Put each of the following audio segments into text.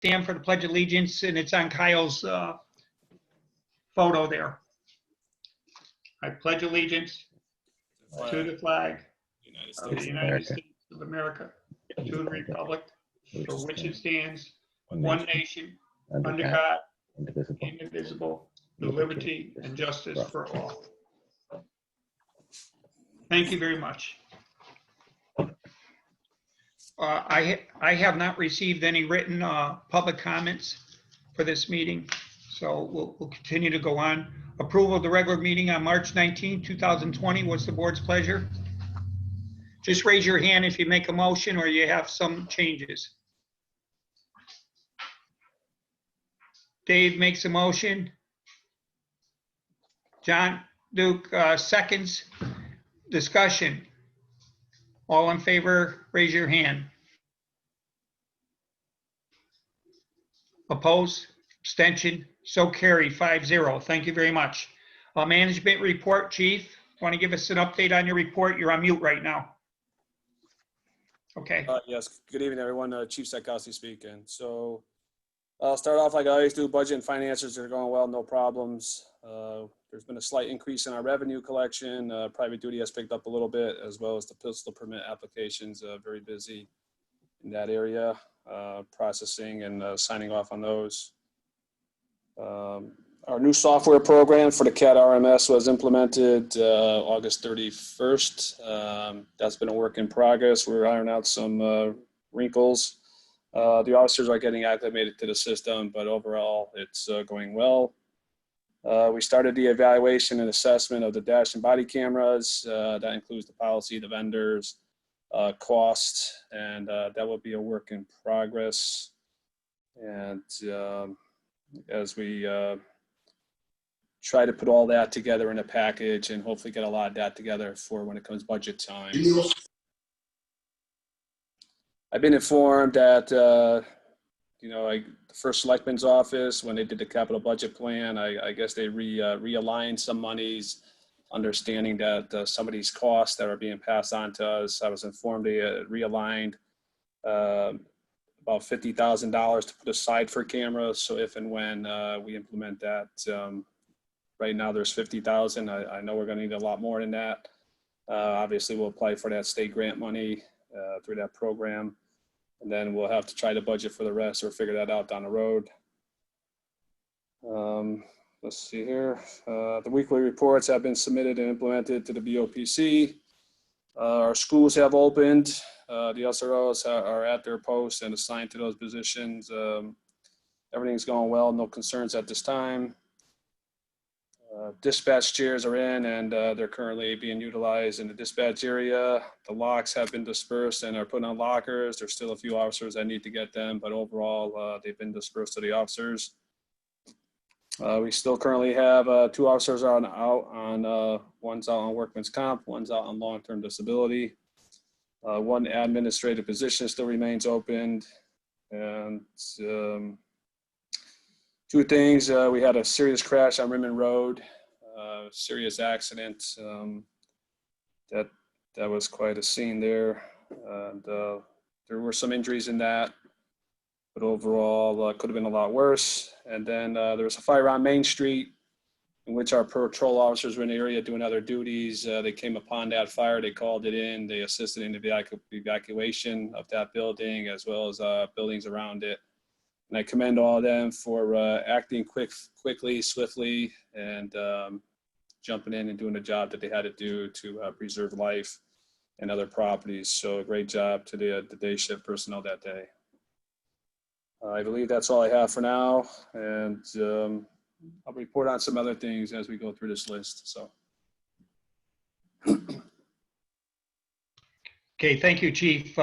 stand for the Pledge of Allegiance, and it's on Kyle's photo there. I pledge allegiance to the flag of the United States of America, to the republic for which it stands, one nation, under God, indivisible, with liberty and justice for all. Thank you very much. I have not received any written public comments for this meeting, so we'll continue to go on. Approval of the regular meeting on March 19, 2020. What's the board's pleasure? Just raise your hand if you make a motion or you have some changes. Dave makes a motion. John Duke seconds. Discussion. All in favor, raise your hand. Opposed? Abstention? So carried, 5-0. Thank you very much. Management report, Chief. Want to give us an update on your report? You're on mute right now. Okay. Yes. Good evening, everyone. Chief Satkowski speaking. So I'll start off like I always do. Budget and finances are going well, no problems. There's been a slight increase in our revenue collection. Private duty has picked up a little bit, as well as the pistol permit applications. Very busy in that area, processing and signing off on those. Our new software program for the CAT RMS was implemented August 31st. That's been a work in progress. We're ironing out some wrinkles. The officers are getting acclimated to the system, but overall it's going well. We started the evaluation and assessment of the dash and body cameras. That includes the policy, the vendors, cost, and that will be a work in progress. And as we try to put all that together in a package and hopefully get a lot of that together for when it comes budget time. I've been informed that, the first selectman's office, when they did the capital budget plan, I guess they realigned some monies, understanding that some of these costs that are being passed on to us, I was informed they realigned about $50,000 to put aside for cameras. So if and when we implement that, right now there's $50,000. I know we're going to need a lot more than that. Obviously, we'll apply for that state grant money through that program, and then we'll have to try to budget for the rest or figure that out down the road. Let's see here. The weekly reports have been submitted and implemented to the BOPC. Our schools have opened. The d.SROs are at their posts and assigned to those positions. Everything's going well, no concerns at this time. Dispatch chairs are in and they're currently being utilized in the dispatch area. The locks have been dispersed and are put on lockers. There's still a few officers that need to get them, but overall they've been dispersed to the officers. We still currently have 2 officers out on one's out on workman's comp, one's out on long-term disability. 1 administrative position still remains open. And 2 things, we had a serious crash on Rimmon Road, serious accident. That was quite a scene there. And there were some injuries in that, but overall could have been a lot worse. And then there was a fire on Main Street in which our patrol officers were in the area doing other duties. They came upon that fire, they called it in, they assisted in the evacuation of that building as well as buildings around it. And I commend all of them for acting quickly, swiftly, and jumping in and doing the job that they had to do to preserve life and other properties. So a great job to the day shift personnel that day. I believe that's all I have for now, and I'll report on some other things as we go through this list. So. Okay, thank you, Chief.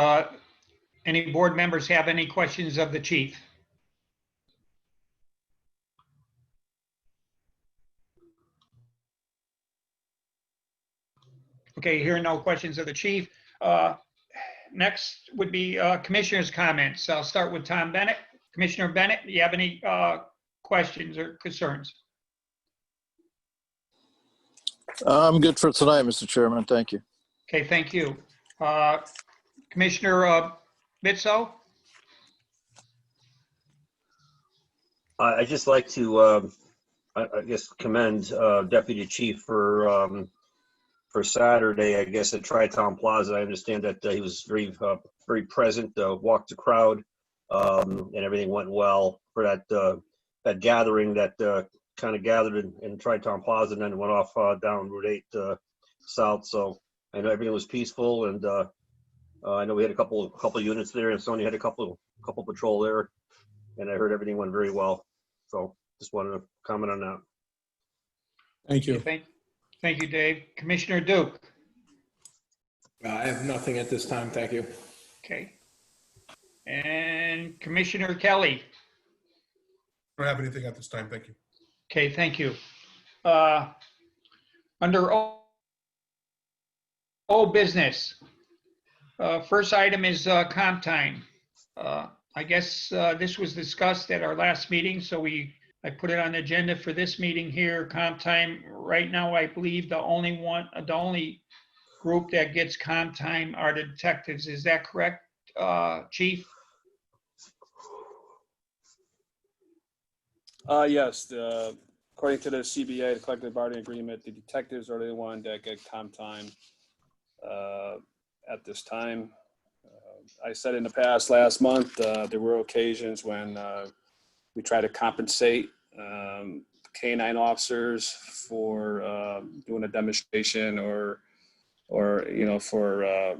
Any board members have any questions of the chief? Okay, hearing no questions of the chief. Next would be commissioners' comments. I'll start with Tom Bennett. Commissioner Bennett, do you have any questions or concerns? I'm good for tonight, Mr. Chairman. Thank you. Okay, thank you. Commissioner Bitso? I'd just like to, I guess, commend Deputy Chief for Saturday, I guess, at Tri-Town Plaza. I understand that he was very present, walked the crowd, and everything went well for that gathering that kind of gathered in Tri-Town Plaza and then went off down Route 8 south. So I know everything was peaceful, and I know we had a couple units there, and Sony had a couple patrol there, and I heard everything went very well. So just wanted to comment on that. Thank you. Thank you, Dave. Commissioner Duke. I have nothing at this time. Thank you. Okay. And Commissioner Kelley. I don't have anything at this time. Thank you. Okay, thank you. Under old business, first item is comp time. I guess this was discussed at our last meeting, so I put it on the agenda for this meeting here. Comp time right now, I believe the only group that gets comp time are the detectives. Is that correct, Chief? Yes, according to the CBA, the collective bargaining agreement, the detectives are the one that get comp time at this time. I said in the past, last month, there were occasions when we try to compensate K-9 officers for doing a demonstration or for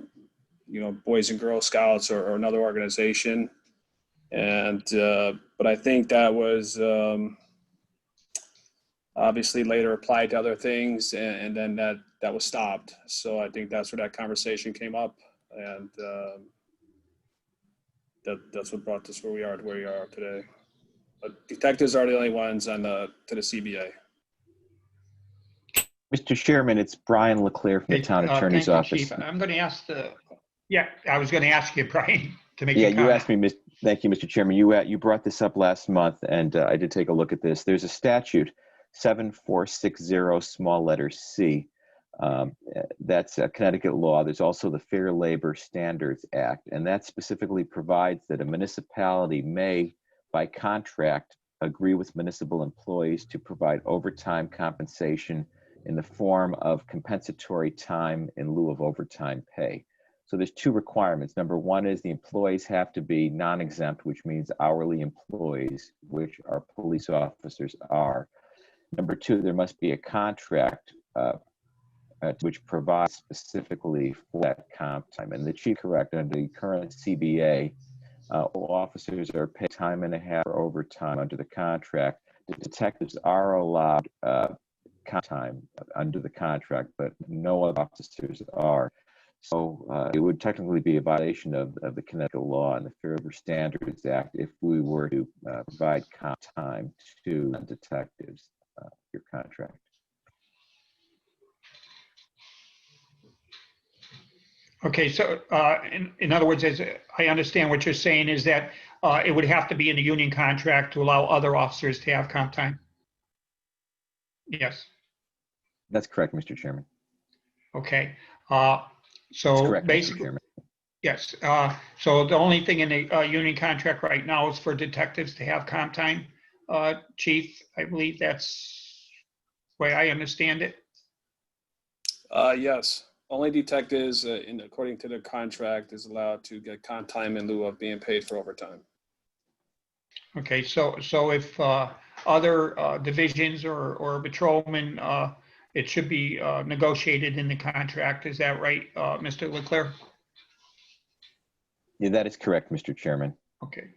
Boys and Girl Scouts or another organization. And but I think that was obviously later applied to other things, and then that was stopped. So I think that's where that conversation came up, and that's what brought us where we are today. But detectives are the only ones to the CBA. Mr. Chairman, it's Bryan Leclerc from the Town Attorney's thank you, Office. Chief. I'm going to ask I was going to ask you, Brian, to make a Yeah, comment. you asked me, thank you, Mr. Chairman. You brought this up last month, and I did take a look at this. There's a statute, 7460, small letter C. That's a Connecticut law. There's also the Fair Labor Standards Act, and that specifically provides that a municipality may, by contract, agree with municipal employees to provide overtime compensation in the form of compensatory time in lieu of overtime pay. So there's two requirements. Number one is the employees have to be non-exempt, which means hourly employees, which our police officers are. Number two, there must be a contract which provides specifically for that comp time. And the chief correct, under the current CBA, all officers are paid time and a half for overtime under the contract. The detectives are allowed comp time under the contract, but no other officers are. So it would technically be a violation of the Connecticut law and the Fair Labor Standards Act if we were to provide comp time to detectives, your contract. Okay, so in other words, as I understand what you're saying is that it would have to be in the union contract to allow other officers to have comp time? Yes. That's correct, Mr. Chairman. Okay. That's So correct, Mr. basically, Chairman. yes. So the only thing in the union contract right now is for detectives to have comp time. Chief, I believe that's the way I understand it. Yes, only detectives, according to the contract, is allowed to get comp time in lieu of being paid for overtime. Okay, so if other divisions or patrolmen, it should be negotiated in the contract. Is that right, Mr. Leclerc? Yeah, that is correct, Mr. Chairman. Okay.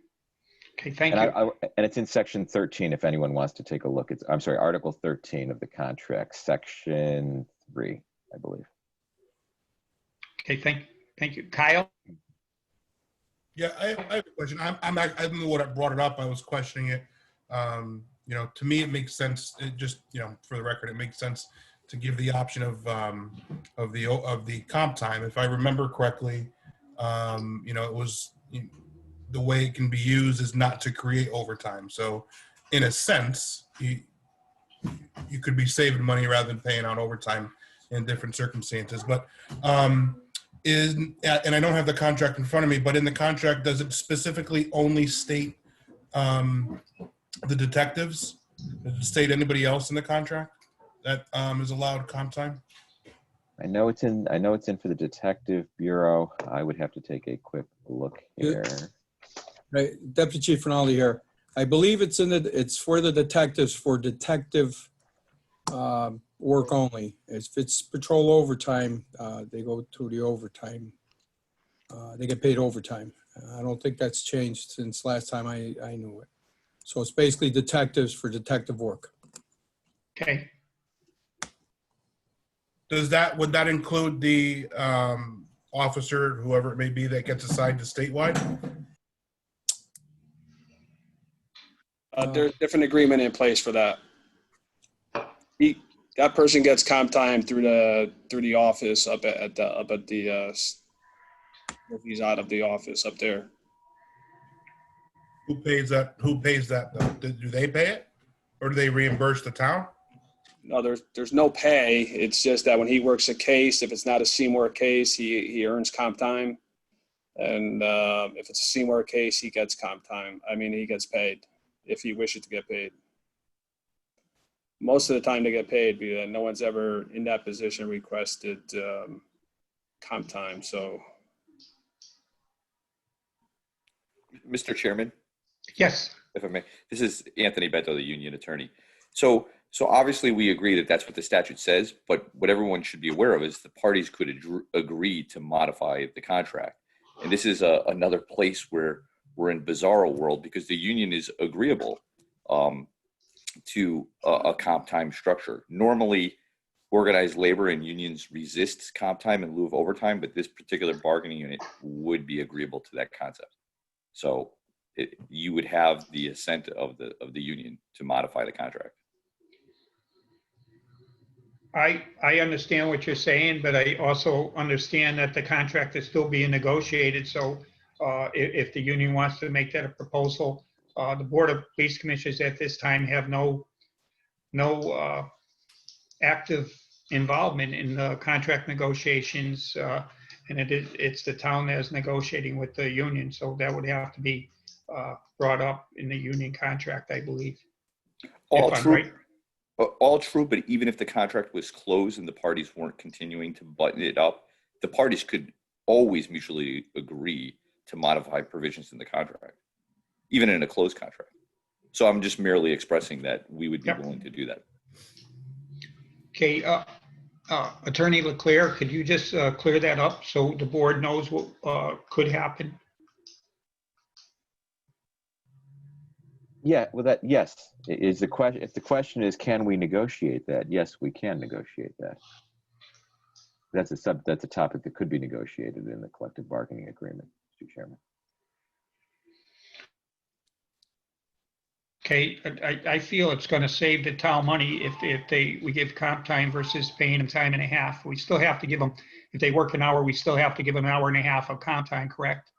Okay, thank And you. and it's in section 13 if anyone wants to take a look. I'm sorry, Article 13 of the contract, section 3, I believe. Okay, thank you. Kyle? Yeah, I have a question. I don't know what brought it up. I was questioning it. To me, it makes sense. It just, for the record, it makes sense to give the option of the comp time. If I remember correctly, it was the way it can be used is not to create overtime. So, in a sense, you could be saving money rather than paying out overtime in different circumstances. But and I don't have the contract in front of me, but in the contract, does it specifically only state that the detectives? Does it state anybody else in the contract that is allowed comp time? I know it's in for the Detective Bureau. I would have to take a quick look here. Right, Deputy Chief Rinaldi here. I believe it's it's for the detectives for detective work only. If it's patrol overtime, they go to the overtime. They get paid overtime. I don't think that's changed since last time I knew it. So it's basically detectives for detective work. Okay. Would that include the officer, whoever it may be, that gets assigned to statewide? There's a different agreement in place for that. That person gets comp time through the office up at the if he's out of the office up there. Who pays that? Who pays that? Do they pay it, or do they reimburse the town? No, there's no pay. It's just that when he works a case, if it's not a Seymour case, he earns comp time, and if it's a Seymour case, he gets comp time. I mean, he gets paid if he wishes to get paid. Most of the time they get paid because no one's ever in that position requested comp time. So, Mr. Chairman, Yes. if I may, this is Anthony Bento, the union attorney. So obviously we agree that that's what the statute says, but what everyone should be aware of is the parties could agree to modify the contract. And this is another place where we're in bizarro world because the union is agreeable to a comp time structure. Normally, organized labor and unions resist comp time in lieu of overtime, but this particular bargaining unit would be agreeable to that concept. So you would have the assent of the union to modify the contract. I understand what you're saying, but I also understand that the contract is still being negotiated. So if the union wants to make that a proposal, the Board of Police Commissioners at this time have no active involvement in the contract negotiations, and it's the town that is negotiating with the union. So that would have to be brought up in the union contract, I believe. All if I'm true. right. All true, but even if the contract was closed and the parties weren't continuing to button it up, the parties could always mutually agree to modify provisions in the contract, even in a closed contract. So I'm just merely expressing that we would be willing to do that. Okay, Attorney Leclerc, could you just clear that up so the board knows what could happen? Yeah, well, yes is the question. If the question is, can we negotiate that? Yes, we can negotiate that. That's a topic that could be negotiated in the collective bargaining agreement, Mr. Chairman. Okay, I feel it's going to save the town money if we give comp time versus paying them time and a half. We still have to give them, if they work an hour, we still have to give them an hour and a half of comp time, correct?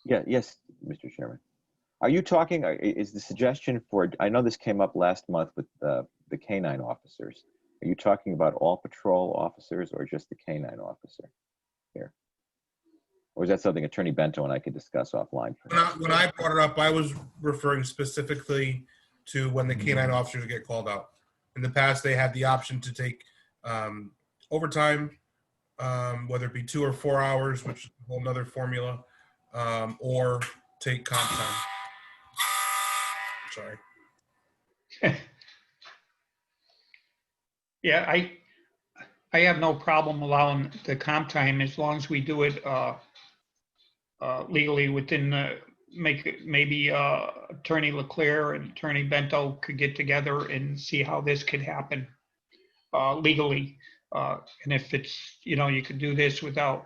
Yeah, yes, Mr. Chairman. Are you talking, is the suggestion for, I know this came up last month with the canine officers. Are you talking about all patrol officers or just the canine officer here? Or is that something Attorney Bento and I could discuss offline? When I brought it up, I was referring specifically to when the canine officers get called out. In the past, they had the option to take overtime, whether it be 2 or 4 hours, which is a whole nother formula, or take comp time. Sorry. Yeah, I have no problem allowing the comp time as long as we do it legally within maybe Attorney Leclerc and Attorney Bento could get together and see how this could happen legally. And if it's, you could do this without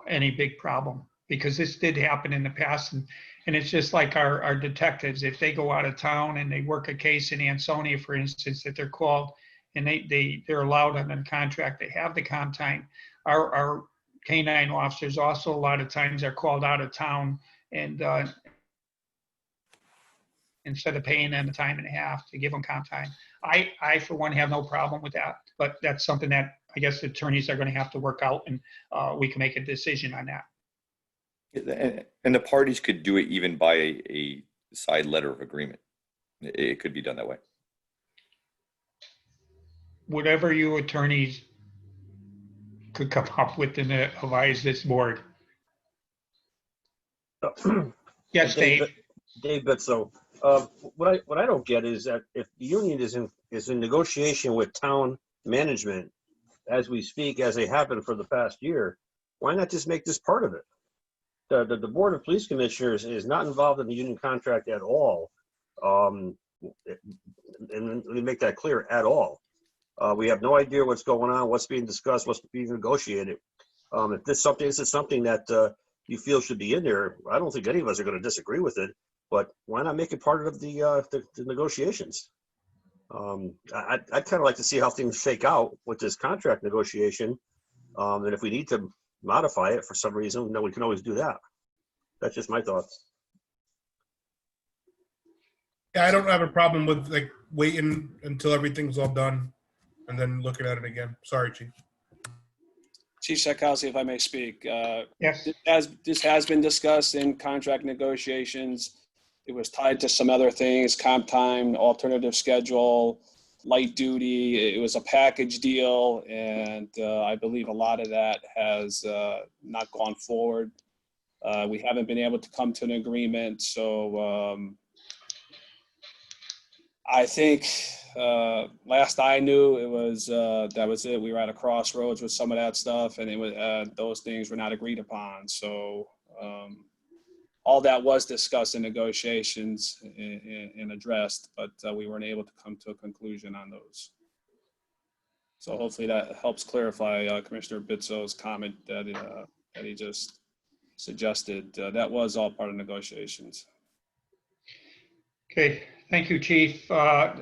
any big problem, because this did happen in the past. And it's just like our detectives, if they go out of town and they work a case in Ansonia, for instance, that they're called and they're allowed under the contract, they have the comp time. Our canine officers also a lot of times are called out of town, and instead of paying them the time and a half to give them comp time. I for one have no problem with that, but that's something that I guess the attorneys are going to have to work out, and we can make a decision on that. And the parties could do it even by a side letter of agreement. It could be done that way. Whatever you attorneys could come up with and advise this board. Yes, Dave. Dave Bitso, what I don't get is that if the union is in negotiation with town management as we speak, as they have been for the past year, why not just make this part of it? The Board of Police Commissioners is not involved in the union contract at all. And let me make that clear, at all. We have no idea what's going on, what's being discussed, what's being negotiated. If this is something that you feel should be in there, I don't think any of us are going to disagree with it, but why not make it part of the negotiations? I'd kind of like to see how things shake out with this contract negotiation. And if we need to modify it for some reason, then we can always do that. That's just my thoughts. Yeah, I don't have a problem with like waiting until everything's all done and then looking at it again. Sorry, Chief. Chief Satkowski, if I may speak. Yes. This has been discussed in contract negotiations. It was tied to some other things, comp time, alternative schedule, light duty. It was a package deal, and I believe a lot of that has not gone forward. We haven't been able to come to an agreement, so I think last I knew, it was that was it. We were at a crossroads with some of that stuff, and it was those things were not agreed upon. So all that was discussed in negotiations and addressed, but we weren't able to come to a conclusion on those. So hopefully that helps clarify Commissioner Bitso's comment that he just suggested. That was all part of negotiations. Okay, thank you, Chief. I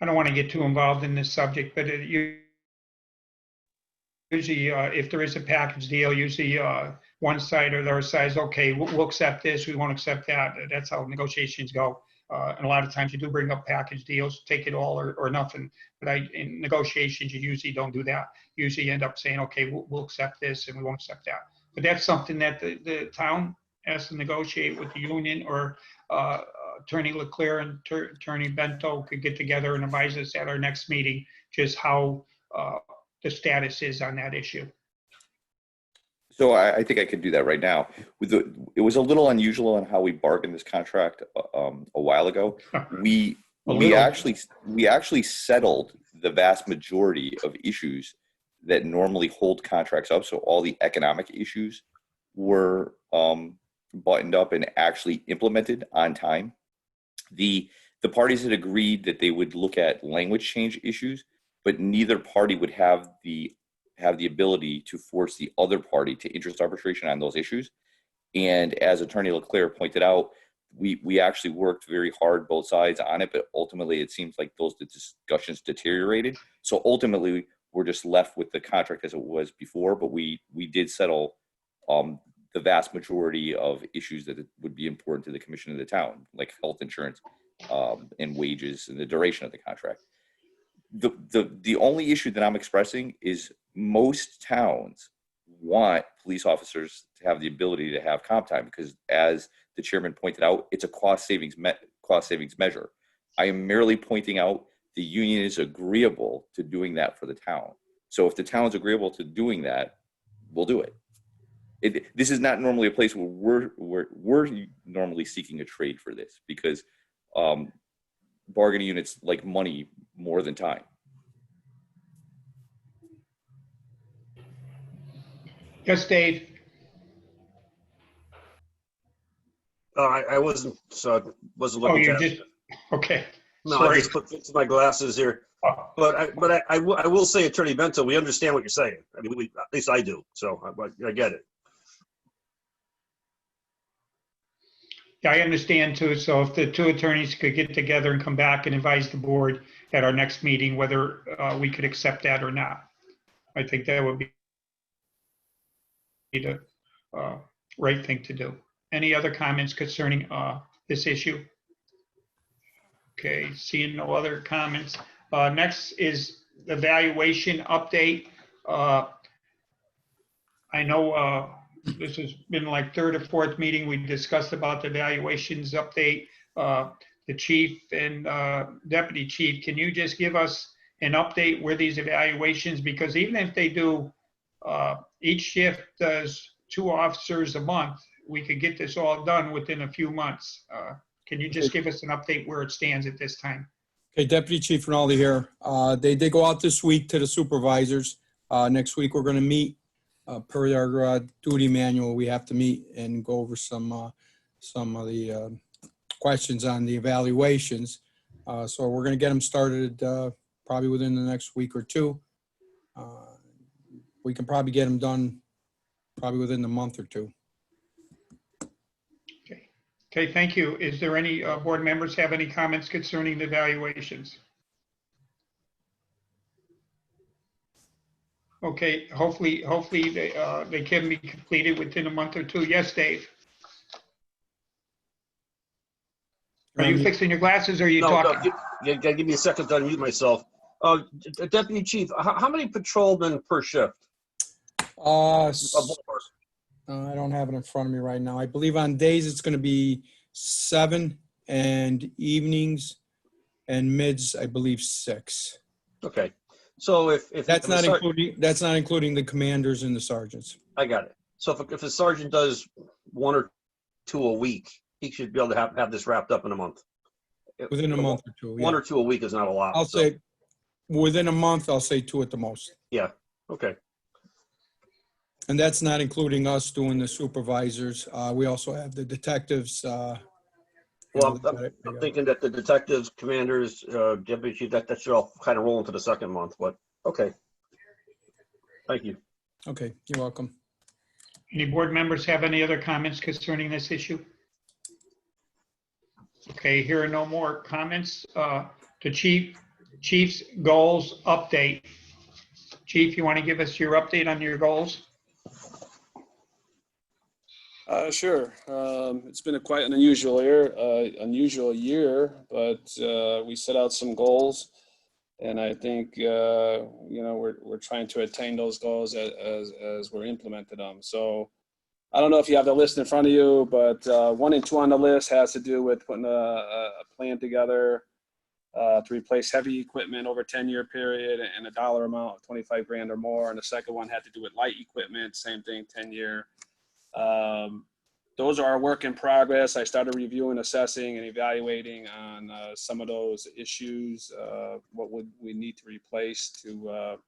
don't want to get too involved in this subject, but usually if there is a package deal, usually one side or the other side is, okay, we'll accept this, we won't accept that. That's how negotiations go. And a lot of times you do bring up package deals, take it all or nothing. But in negotiations, you usually don't do that. Usually you end up saying, okay, we'll accept this and we won't accept that. But that's something that the town has to negotiate with the union, or Attorney Leclerc and Attorney Bento could get together and advise us at our next meeting just how the status is on that issue. So I think I could do that right now. It was a little unusual on how we bargained this contract a while ago. We actually settled the vast majority of issues that normally hold contracts up. So all the economic issues were buttoned up and actually implemented on time. The parties had agreed that they would look at language change issues, but neither party would have the ability to force the other party to interest arbitration on those issues. And as Attorney Leclerc pointed out, we actually worked very hard, both sides, on it, but ultimately it seems like those discussions deteriorated. So ultimately we're just left with the contract as it was before, but we did settle the vast majority of issues that would be important to the commission of the town, like health insurance and wages and the duration of the contract. The only issue that I'm expressing is most towns want police officers to have the ability to have comp time because, as the chairman pointed out, it's a cost savings measure. I am merely pointing out the union is agreeable to doing that for the town. So if the town is agreeable to doing that, we'll do it. This is not normally a place where we're normally seeking a trade for this, because bargaining units like money more than time. Yes, Dave. I wasn't looking at it. Okay. No, Sorry. I just put my glasses here. But I will say, Attorney Bento, we understand what you're saying. I mean, at least I do. So I get it. Yeah, I understand too. So if the two attorneys could get together and come back and advise the board at our next meeting whether we could accept that or not, I think that would be the right thing to do. Any other comments concerning this issue? Okay, seeing no other comments. Next is the valuation update. I know this has been like third or fourth meeting we discussed about the evaluations update. The chief and deputy chief, can you just give us an update where these evaluations, because even if they do, each shift does 2 officers a month, we could get this all done within a few months. Can you just give us an update where it stands at this time? Okay, Deputy Chief Rinaldi here. They did go out this week to the supervisors. Next week, we're going to meet per our duty manual. We have to meet and go over some of the questions on the evaluations. So we're going to get them started probably within the next week or two. We can probably get them done probably within the month or two. Okay, thank you. Is there any board members have any comments concerning the evaluations? Okay, hopefully they can be completed within a month or two. Yes, Dave? Are you fixing your glasses or are you talking? No, give me a second to unmute myself. Deputy Chief, how many patrolmen per shift? I don't have it in front of me right now. I believe on days it's going to be 7, and evenings and mids, I believe 6. Okay, so if That's not including the commanders and the sergeants. I got it. So if a sergeant does 1 or 2 a week, he should be able to have this wrapped up in a month. Within a month or two. Yeah. 1 or 2 a week is not a lot. I'll say within a month. I'll say 2 at the most. Yeah. Okay. And that's not including us doing the supervisors. We also have the detectives. Well, I'm thinking that the detectives, commanders, deputy chief, that should all kind of roll into the second month, but okay. Thank you. Okay, you're welcome. Any board members have any other comments concerning this issue? Okay, here are no more comments. The chief's goals update. Chief, you want to give us your update on your goals? Sure. It's been quite an unusual year, but we set out some goals, and I think we're trying to attain those goals as we're implementing them. So I don't know if you have the list in front of you, but 1 and 2 on the list has to do with putting a plan together to replace heavy equipment over a 10-year period and a dollar amount of 25 grand or more. And the second one had to do with light equipment, same thing, 10-year. Those are our work in progress. I started reviewing, assessing, and evaluating on some of those issues. What would we need to replace to,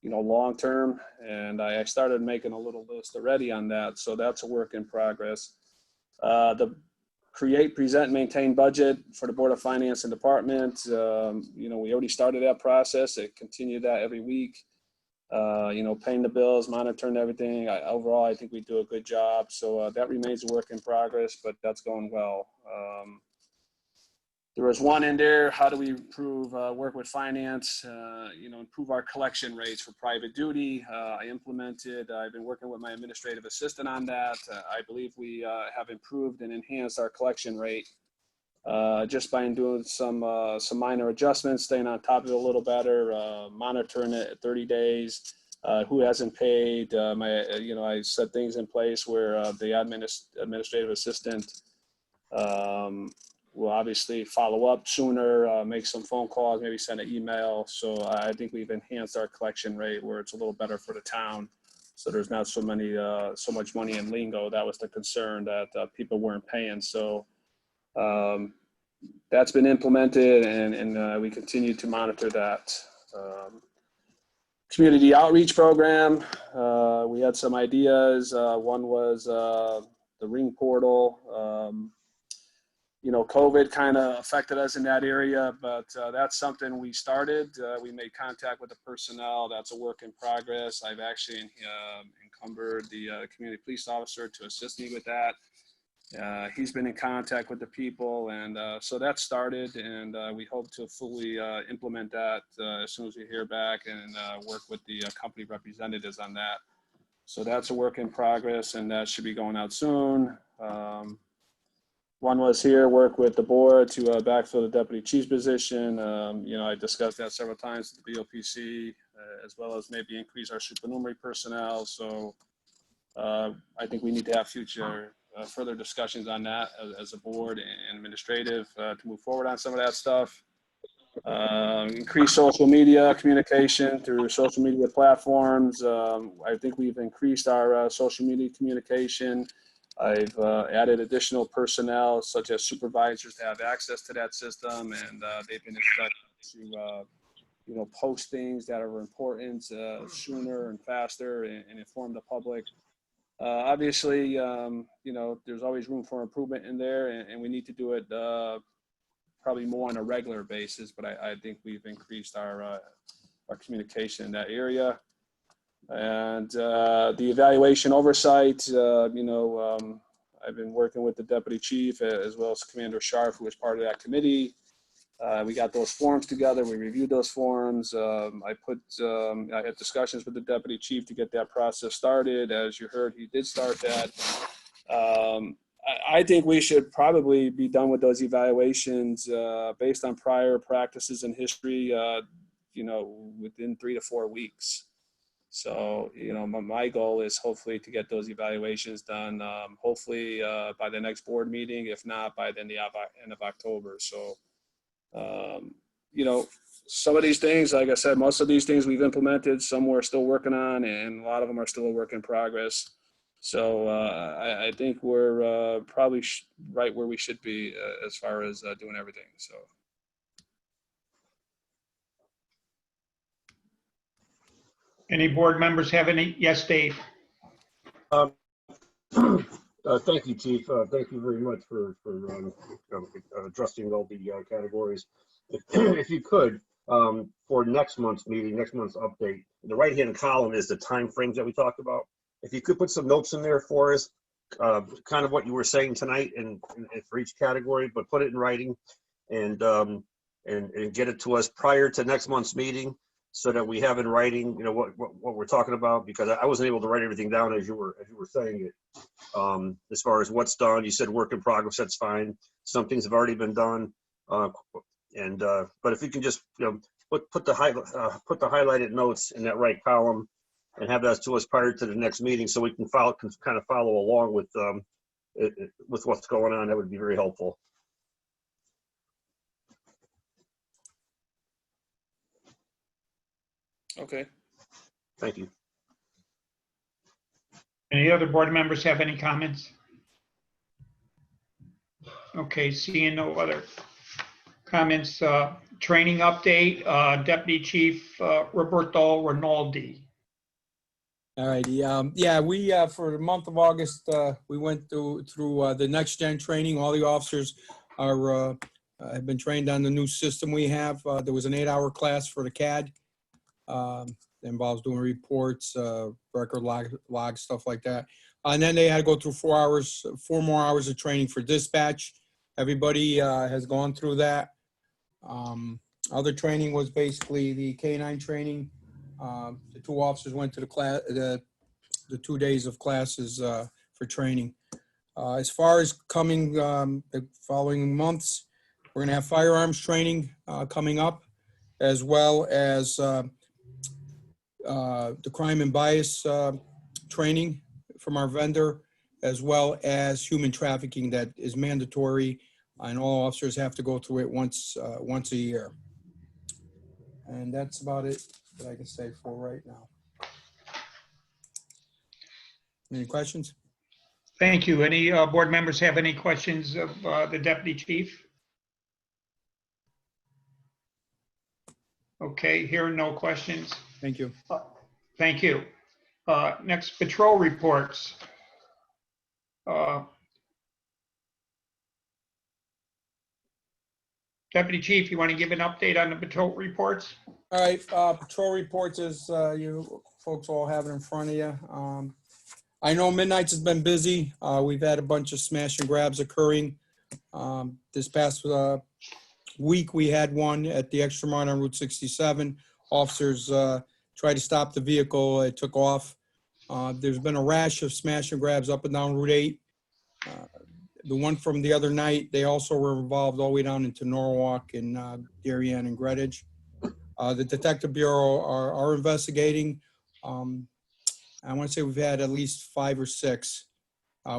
long term? And I started making a little list already on that. So that's a work in progress. The create, present, and maintain budget for the Board of Finance and Department. We already started that process. I continue that every week. Paying the bills, monitoring everything. Overall, I think we do a good job. So that remains a work in progress, but that's going well. There was one in there. How do we improve work with finance? Improve our collection rates for private duty. I've been working with my administrative assistant on that. I believe we have improved and enhanced our collection rate just by doing some minor adjustments, staying on top of it a little better, monitoring it at 30 days. Who hasn't paid? I set things in place where the administrative assistant will obviously follow up sooner, make some phone calls, maybe send an email. So I think we've enhanced our collection rate where it's a little better for the town. So there's not so much money in lingo. That was the concern, that people weren't paying. So that's been implemented, and we continue to monitor that. Community outreach program. We had some ideas. One was the ring portal. COVID kind of affected us in that area, but that's something we started. We made contact with the personnel. That's a work in progress. I've actually encumbered the community police officer to assist me with that. He's been in contact with the people, and so that started, and we hope to fully implement that as soon as we hear back, and work with the company representatives on that. So that's a work in progress, and that should be going out soon. One was here, work with the board to backfill the deputy chief's position. I discussed that several times with the BOPC, as well as maybe increase our supernumerary personnel. So I think we need to have future further discussions on that as a board and administrative to move forward on some of that stuff. Increase social media communication through social media platforms. I think we've increased our social media communication. I've added additional personnel such as supervisors to have access to that system, and they've been instructed to post things that are important sooner and faster and inform the public. Obviously, there's always room for improvement in there, and we need to do it probably more on a regular basis, but I think we've increased our communication in that area. And the evaluation oversight, I've been working with the deputy chief as well as Commander Sharp, who was part of that committee. We got those forms together. We reviewed those forms. I had discussions with the deputy chief to get that process started. As you heard, he did start that. I think we should probably be done with those evaluations based on prior practices and history, within 3 to 4 weeks. So, my goal is hopefully to get those evaluations done, hopefully by the next board meeting, if not by the end of October. So, some of these things, like I said, most of these things we've implemented, some we're still working on, and a lot of them are still a work in progress. So I think we're probably right where we should be as far as doing everything. So. Any board members have any? Yes, Dave. Thank you, Chief. Thank you very much for addressing all the categories. If you could, for next month's meeting, next month's update, the right-hand column is the time frames that we talked about. If you could put some notes in there for us, kind of what you were saying tonight and for each category, but put it in writing and get it to us prior to next month's meeting so that we have in writing, what we're talking about, because I wasn't able to write everything down as you were saying it. As far as what's done, you said work in progress, that's fine. Some things have already been done. But if you can just, put the highlighted notes in that right column and have that to us prior to the next meeting so we can kind of follow along with what's going on, that would be very helpful. Okay. Thank you. Any other board members have any comments? Okay, seeing no other comments, training update, Deputy Chief Roberto Rinaldi. All right. Yeah, we for the month of August, we went through the next gen training. All the officers have been trained on the new system we have. There was an 8-hour class for the CAD. That involves doing reports, record log, stuff like that. And then they had to go through 4 more hours of training for dispatch. Everybody has gone through that. Other training was basically the K9 training. The 2 officers went to the class, the 2 days of classes for training. As far as the following months, we're gonna have firearms training coming up, as well as the crime and bias training from our vendor, as well as human trafficking that is mandatory, and all officers have to go through it once a year. And that's about it that I can say for right now. Any questions? Thank you. Any board members have any questions of the Deputy Chief? Okay, hearing no questions. Thank you. Thank you. Next, patrol reports. Deputy Chief, you want to give an update on the patrol reports? All right, patrol reports is you folks all have it in front of you. I know Midnights has been busy. We've had a bunch of smash and grabs occurring. This past week, we had one at the Extra Mart on Route 67. Officers tried to stop the vehicle. It took off. There's been a rash of smash and grabs up and down Route 8. The one from the other night, they also were involved all the way down into Norwalk and Darien and Greenwich. The Detective Bureau are investigating. I want to say we've had at least 5 or 6.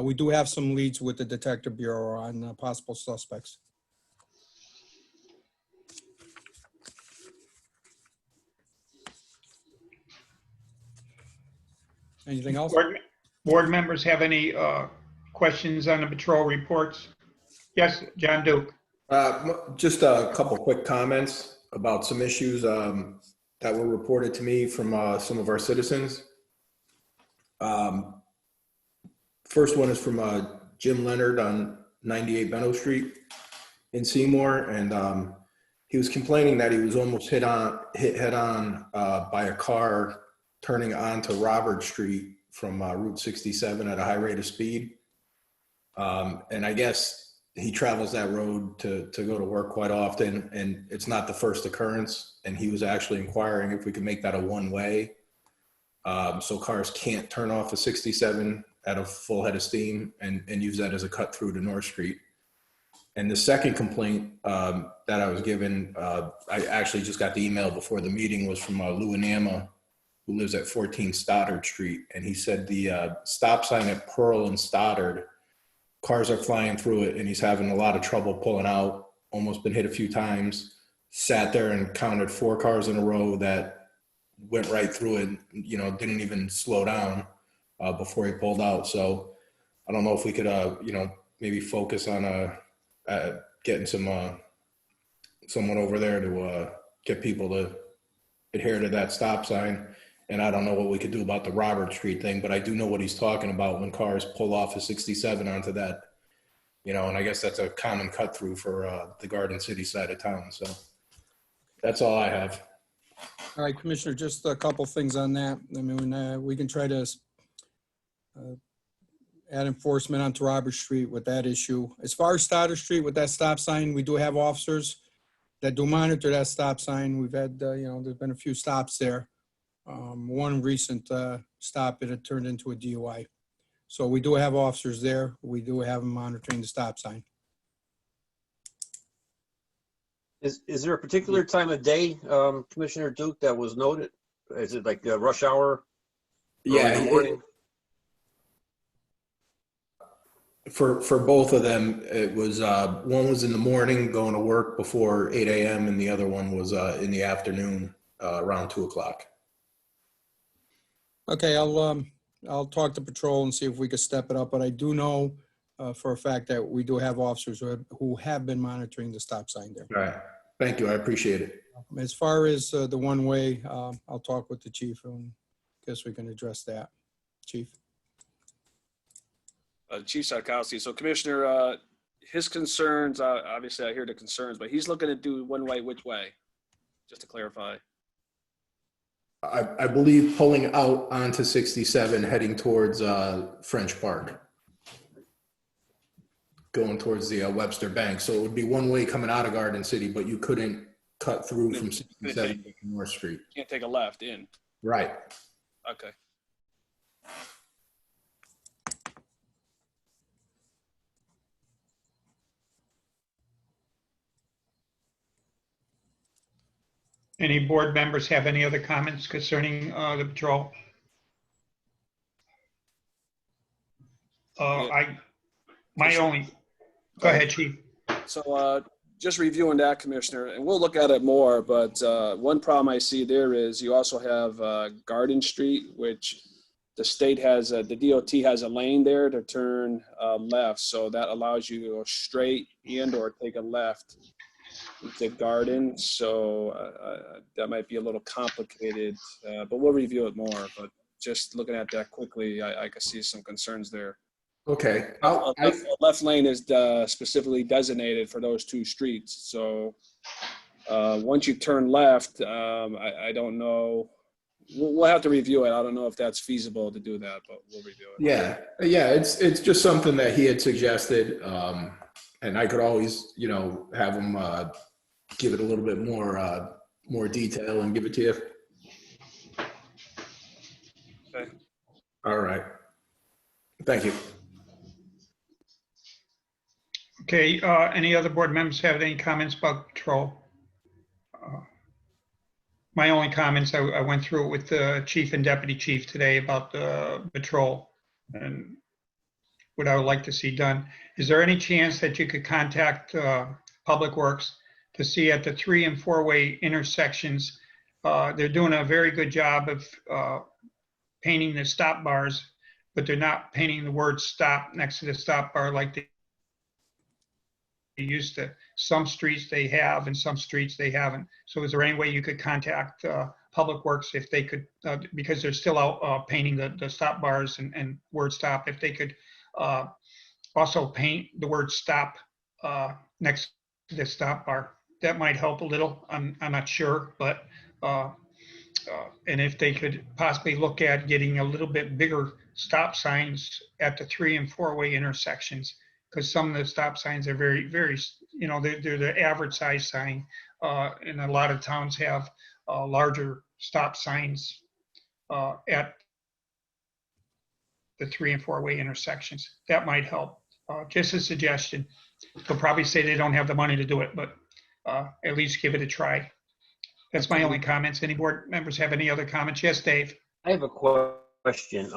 We do have some leads with the Detective Bureau on possible suspects. Anything else? Board members have any questions on the patrol reports? Yes, John Duke. Just a couple quick comments about some issues that were reported to me from some of our citizens. First one is from Jim Leonard on 98 Bento Street in Seymour, and he was complaining that he was almost hit head on by a car turning onto Robert Street from Route 67 at a high rate of speed. And I guess he travels that road to go to work quite often, and it's not the first occurrence. And he was actually inquiring if we could make that a one-way, so cars can't turn off of 67 at a full head of steam and use that as a cut through to North Street. And the second complaint that I was given, I actually just got the email before the meeting, was from Lou Anama, who lives at 14 Stoddard Street. And he said the stop sign at Pearl and Stoddard, cars are flying through it, and he's having a lot of trouble pulling out, almost been hit a few times, sat there and counted 4 cars in a row that went right through it, you know, didn't even slow down before he pulled out. So I don't know if we could, you know, maybe focus on getting someone over there to get people to adhere to that stop sign. And I don't know what we could do about the Robert Street thing, but I do know what he's talking about when cars pull off of 67 onto that, you know, and I guess that's a common cut through for the Garden City side of town. So that's all I have. All right, Commissioner, just a couple things on that. I mean, we can try to add enforcement onto Robert Street with that issue. As far as Stoddard Street with that stop sign, we do have officers that do monitor that stop sign. We've had, you know, there's been a few stops there. One recent stop, it had turned into a DUI. So we do have officers there. We do have them monitoring the stop sign. Is there a particular time of day, Commissioner Duke, that was noted? Is it like rush hour? Yeah, in the morning? For both of them, it was one was in the morning going to work before 8 a.m. and the other one was in the afternoon around 2 o'clock. Okay, I'll talk to patrol and see if we could step it up, but I do know for a fact that we do have officers who have been monitoring the stop sign there. All right, thank you, I appreciate it. As far as the one-way, I'll talk with the chief and guess we can address that. Chief? Chief Satkowski. So Commissioner, his concerns, obviously I hear the concerns, but he's looking to do one way, which way? Just to clarify. I believe pulling out onto 67, heading towards French Park, going towards the Webster Bank. So it would be one way coming out of Garden City, but you couldn't cut through from 67 to North Street. Can't take a left in. Right. Okay. Any board members have any other comments concerning the patrol? Go ahead, Chief. So just reviewing that, Commissioner, and we'll look at it more, but one problem I see there is you also have Garden Street, which the state has, the DOT has a lane there to turn left. So that allows you to go straight and or take a left to Garden. So that might be a little complicated, but we'll review it more. But just looking at that quickly, I can see some concerns there. Okay. Left lane is specifically designated for those 2 streets. So once you turn left, I don't know. We'll have to review it. I don't know if that's feasible to do that, but we'll review it. Yeah. It's just something that he had suggested, and I could always, you know, have him give it a little bit more detail and give it to you. Okay. All right. Thank you. Okay, any other board members have any comments about patrol? my only comments, I went through it with the chief and deputy chief today about the patrol and what I would like to see done. Is there any chance that you could contact Public Works to see at the 3- and 4-way intersections? They're doing a very good job of painting the stop bars, but they're not painting the word stop next to the stop bar like they used to. Some streets they have and some streets they haven't. So is there any way you could contact Public Works if they could, because they're still out painting the stop bars and word stop, if they could also paint the word stop next to the stop bar? That might help a little. I'm not sure, but and if they could possibly look at getting a little bit bigger stop signs at the 3- and 4-way intersections, because some of the stop signs are very, very, you know, they're the average size sign, and a lot of towns have larger stop signs at the 3- and 4-way intersections. That might help. Just a suggestion. They'll probably say they don't have the money to do it, but at least give it a try. That's my only comments. Any board members have any other comments? Yes, Dave. I have a question.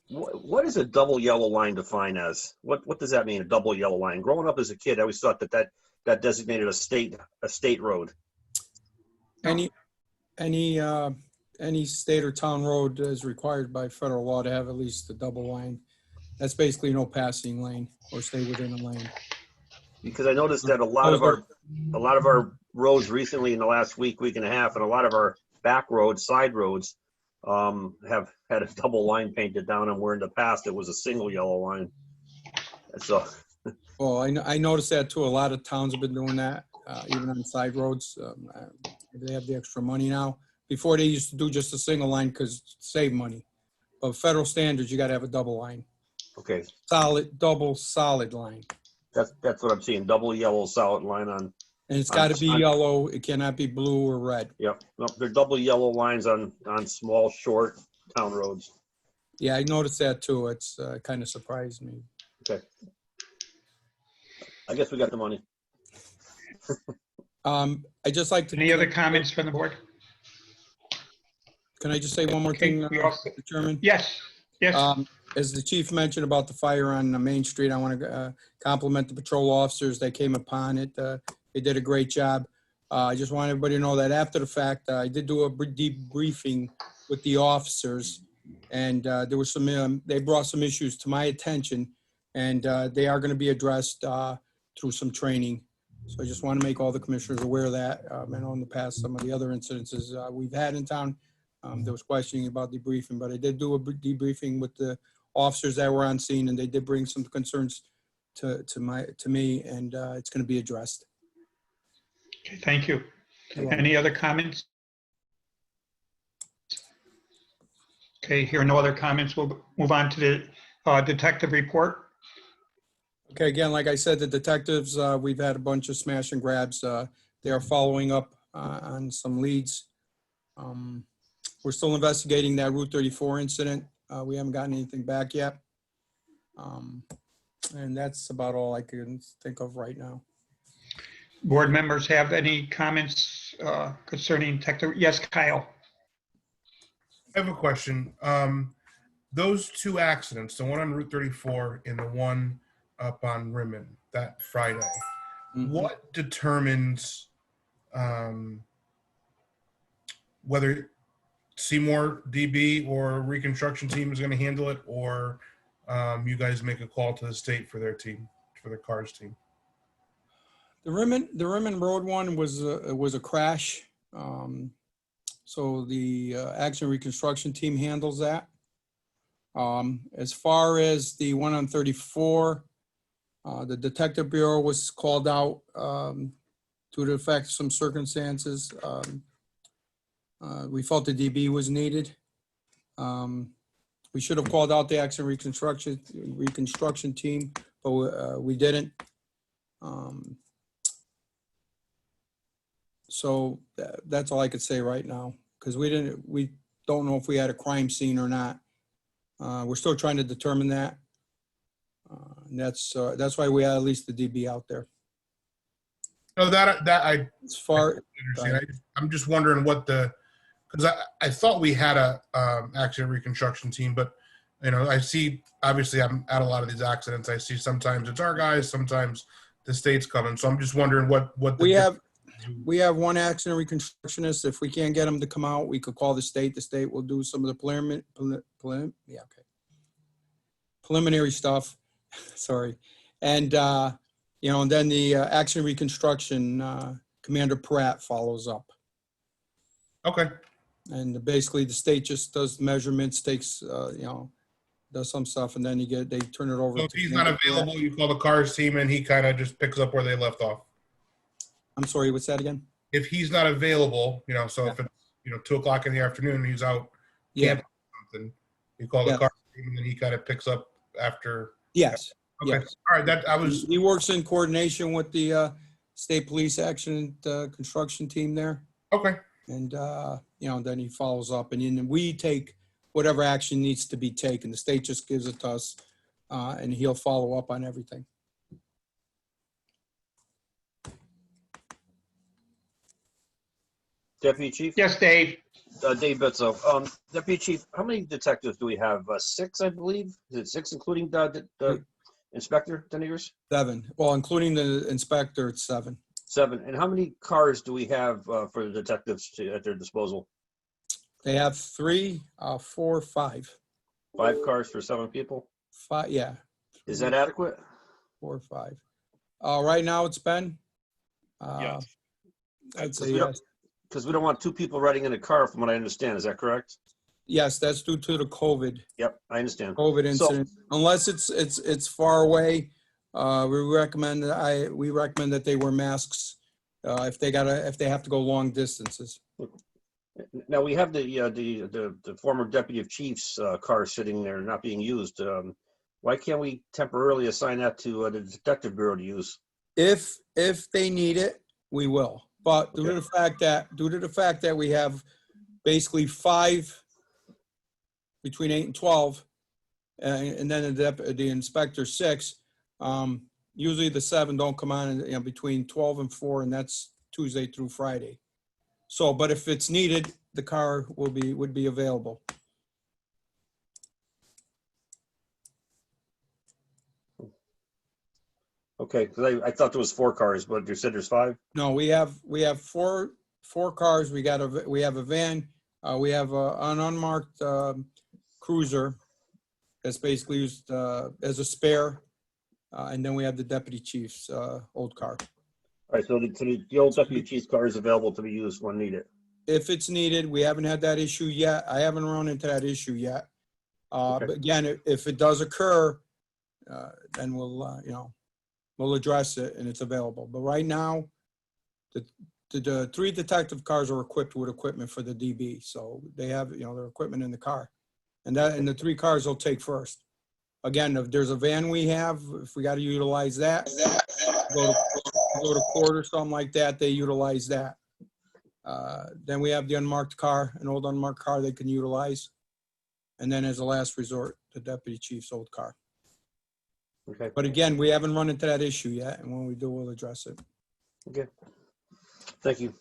What is a double yellow line defined as? What does that mean, a double yellow line? Growing up as a kid, I always thought that designated a state road. Any state or town road is required by federal law to have at least a double line. That's basically no passing lane or stay within a lane. Because I noticed that a lot of our roads recently in the last week and a half, and a lot of our back roads, side roads, have had a double line painted down them, where in the past it was a single yellow line. So, Well, I noticed that too. A lot of towns have been doing that, even on side roads. They have the extra money now. Before they used to do just a single line because save money. But federal standards, you got to have a double line. okay, Double solid line. that's what I'm seeing. Double yellow solid line on. And it's got to be yellow. It cannot be blue or red. Yep, nope, they're double yellow lines on small, short town roads. Yeah, I noticed that too. It's kind of surprised me. Okay, I guess we got the money. I just like to. Any other comments from the board? Can I just say one more Okay, thing, we also- Mr. Chairman? Yes, yes. As the chief mentioned about the fire on Main Street, I want to compliment the patrol officers that came upon it. They did a great job. I just want everybody to know that after the fact, I did do a debriefing with the officers, and there was some. They brought some issues to my attention, and they are going to be addressed through some training. So I just want to make all the commissioners aware of that. I know in the past, some of the other incidences we've had in town, there was questioning about debriefing, but I did do a debriefing with the officers that were on scene, and they did bring some concerns to me, and it's going to be addressed. Okay, thank you. Any other comments? Okay, here are no other comments. We'll move on to the detective report. Okay, again, like I said, the detectives, we've had a bunch of smash and grabs. They are following up on some leads. We're still investigating that Route 34 incident. We haven't gotten anything back yet. And that's about all I can think of right now. Board members have any comments concerning detective? Yes, Kyle. I have a question. Those two accidents, the one on Route 34 and the one up on Rimmon that Friday, what determines whether Seymour DB or reconstruction team is going to handle it, or you guys make a call to the state for their team, for the cars team? The Rimmon Road one was a crash. So the accident reconstruction team handles that. As far as the one on 34, the Detective Bureau was called out due to the fact of some circumstances. We felt the DB was needed. We should have called out the accident reconstruction team, but we didn't. So that's all I could say right now, because we don't know if we had a crime scene or not. We're still trying to determine that. And that's why we had at least the DB out there. No, that I As far, understand. I'm just wondering what because I thought we had a accident reconstruction team, but you know, I see, obviously I'm at a lot of these accidents. I see sometimes it's our guys, sometimes the state's coming. So I'm just wondering what we have one accident reconstructionist. If we can't get them to come out, we could call the state. The state will do some of the preliminary stuff. Sorry. And, you know, and then the accident reconstruction, Commander Pratt follows up. Okay. And basically the state just does measurements, takes, you know, does some stuff, and then they turn it over. So if to he's not Commander Pratt. available, you call the cars team and he kind of just picks up where they left off. I'm sorry, what's that again? If he's not available, you know, so if it's, you know, 2:00 in the afternoon, he's out Yeah. camping or something, you call the Yeah. car team and then he kind of picks up after. Yes. Okay. Yes. All right. He works in coordination with the state police accident construction team there. Okay. And, you know, then he follows up, and then we take whatever action needs to be taken. The state just gives it to us, and he'll follow up on everything. Deputy Chief? Yes, Dave. Dave Bitso. Deputy Chief, how many detectives do we have? 6, I believe. Is it 6, including the Inspector Deniers? 7. Well, including the inspector, it's 7. 7. And how many cars do we have for the detectives at their disposal? They have 3, 4, 5. 5 cars for 7 people? 5, yeah. Is that adequate? 4 or 5. Right now it's been. Yes. I'd say yes. Because we don't want 2 people riding in a car, from what I understand. Is that correct? Yes, that's due to the COVID. Yep, I understand. COVID incident. Unless it's far away, we recommend that they wear masks if they have to go long distances. Now we have the former deputy of chief's car sitting there not being used. Why can't we temporarily assign that to the detective bureau to use? If they need it, we will. But due to the fact that we have basically 5 between 8 and 12, and then the inspector 6, usually the 7 don't come on, you know, between 12 and 4, and that's Tuesday through Friday. So, but if it's needed, the car would be available. Okay, because I thought there was 4 cars, but you said there's 5? No, we have 4 cars. We have a van. We have an unmarked cruiser that's basically used as a spare, and then we have the deputy chief's old car. All right, so the old deputy chief's car is available to be used when needed. If it's needed, we haven't had that issue yet. I haven't run into that issue yet. Okay. But again, if it does occur, then we'll you know, we'll address it and it's available. But right now, the 3 detective cars are equipped with equipment for the DB, so they have, you know, their equipment in the car, and the 3 cars will take first. Again, if there's a van we have, if we got to utilize that, go to court or something like that, they utilize that. Then we have the unmarked car, an old unmarked car they can utilize. And then as a last resort, the deputy chief's old car. Okay. But again, we haven't run into that issue yet. And when we do, we'll address it. Okay. Thank you.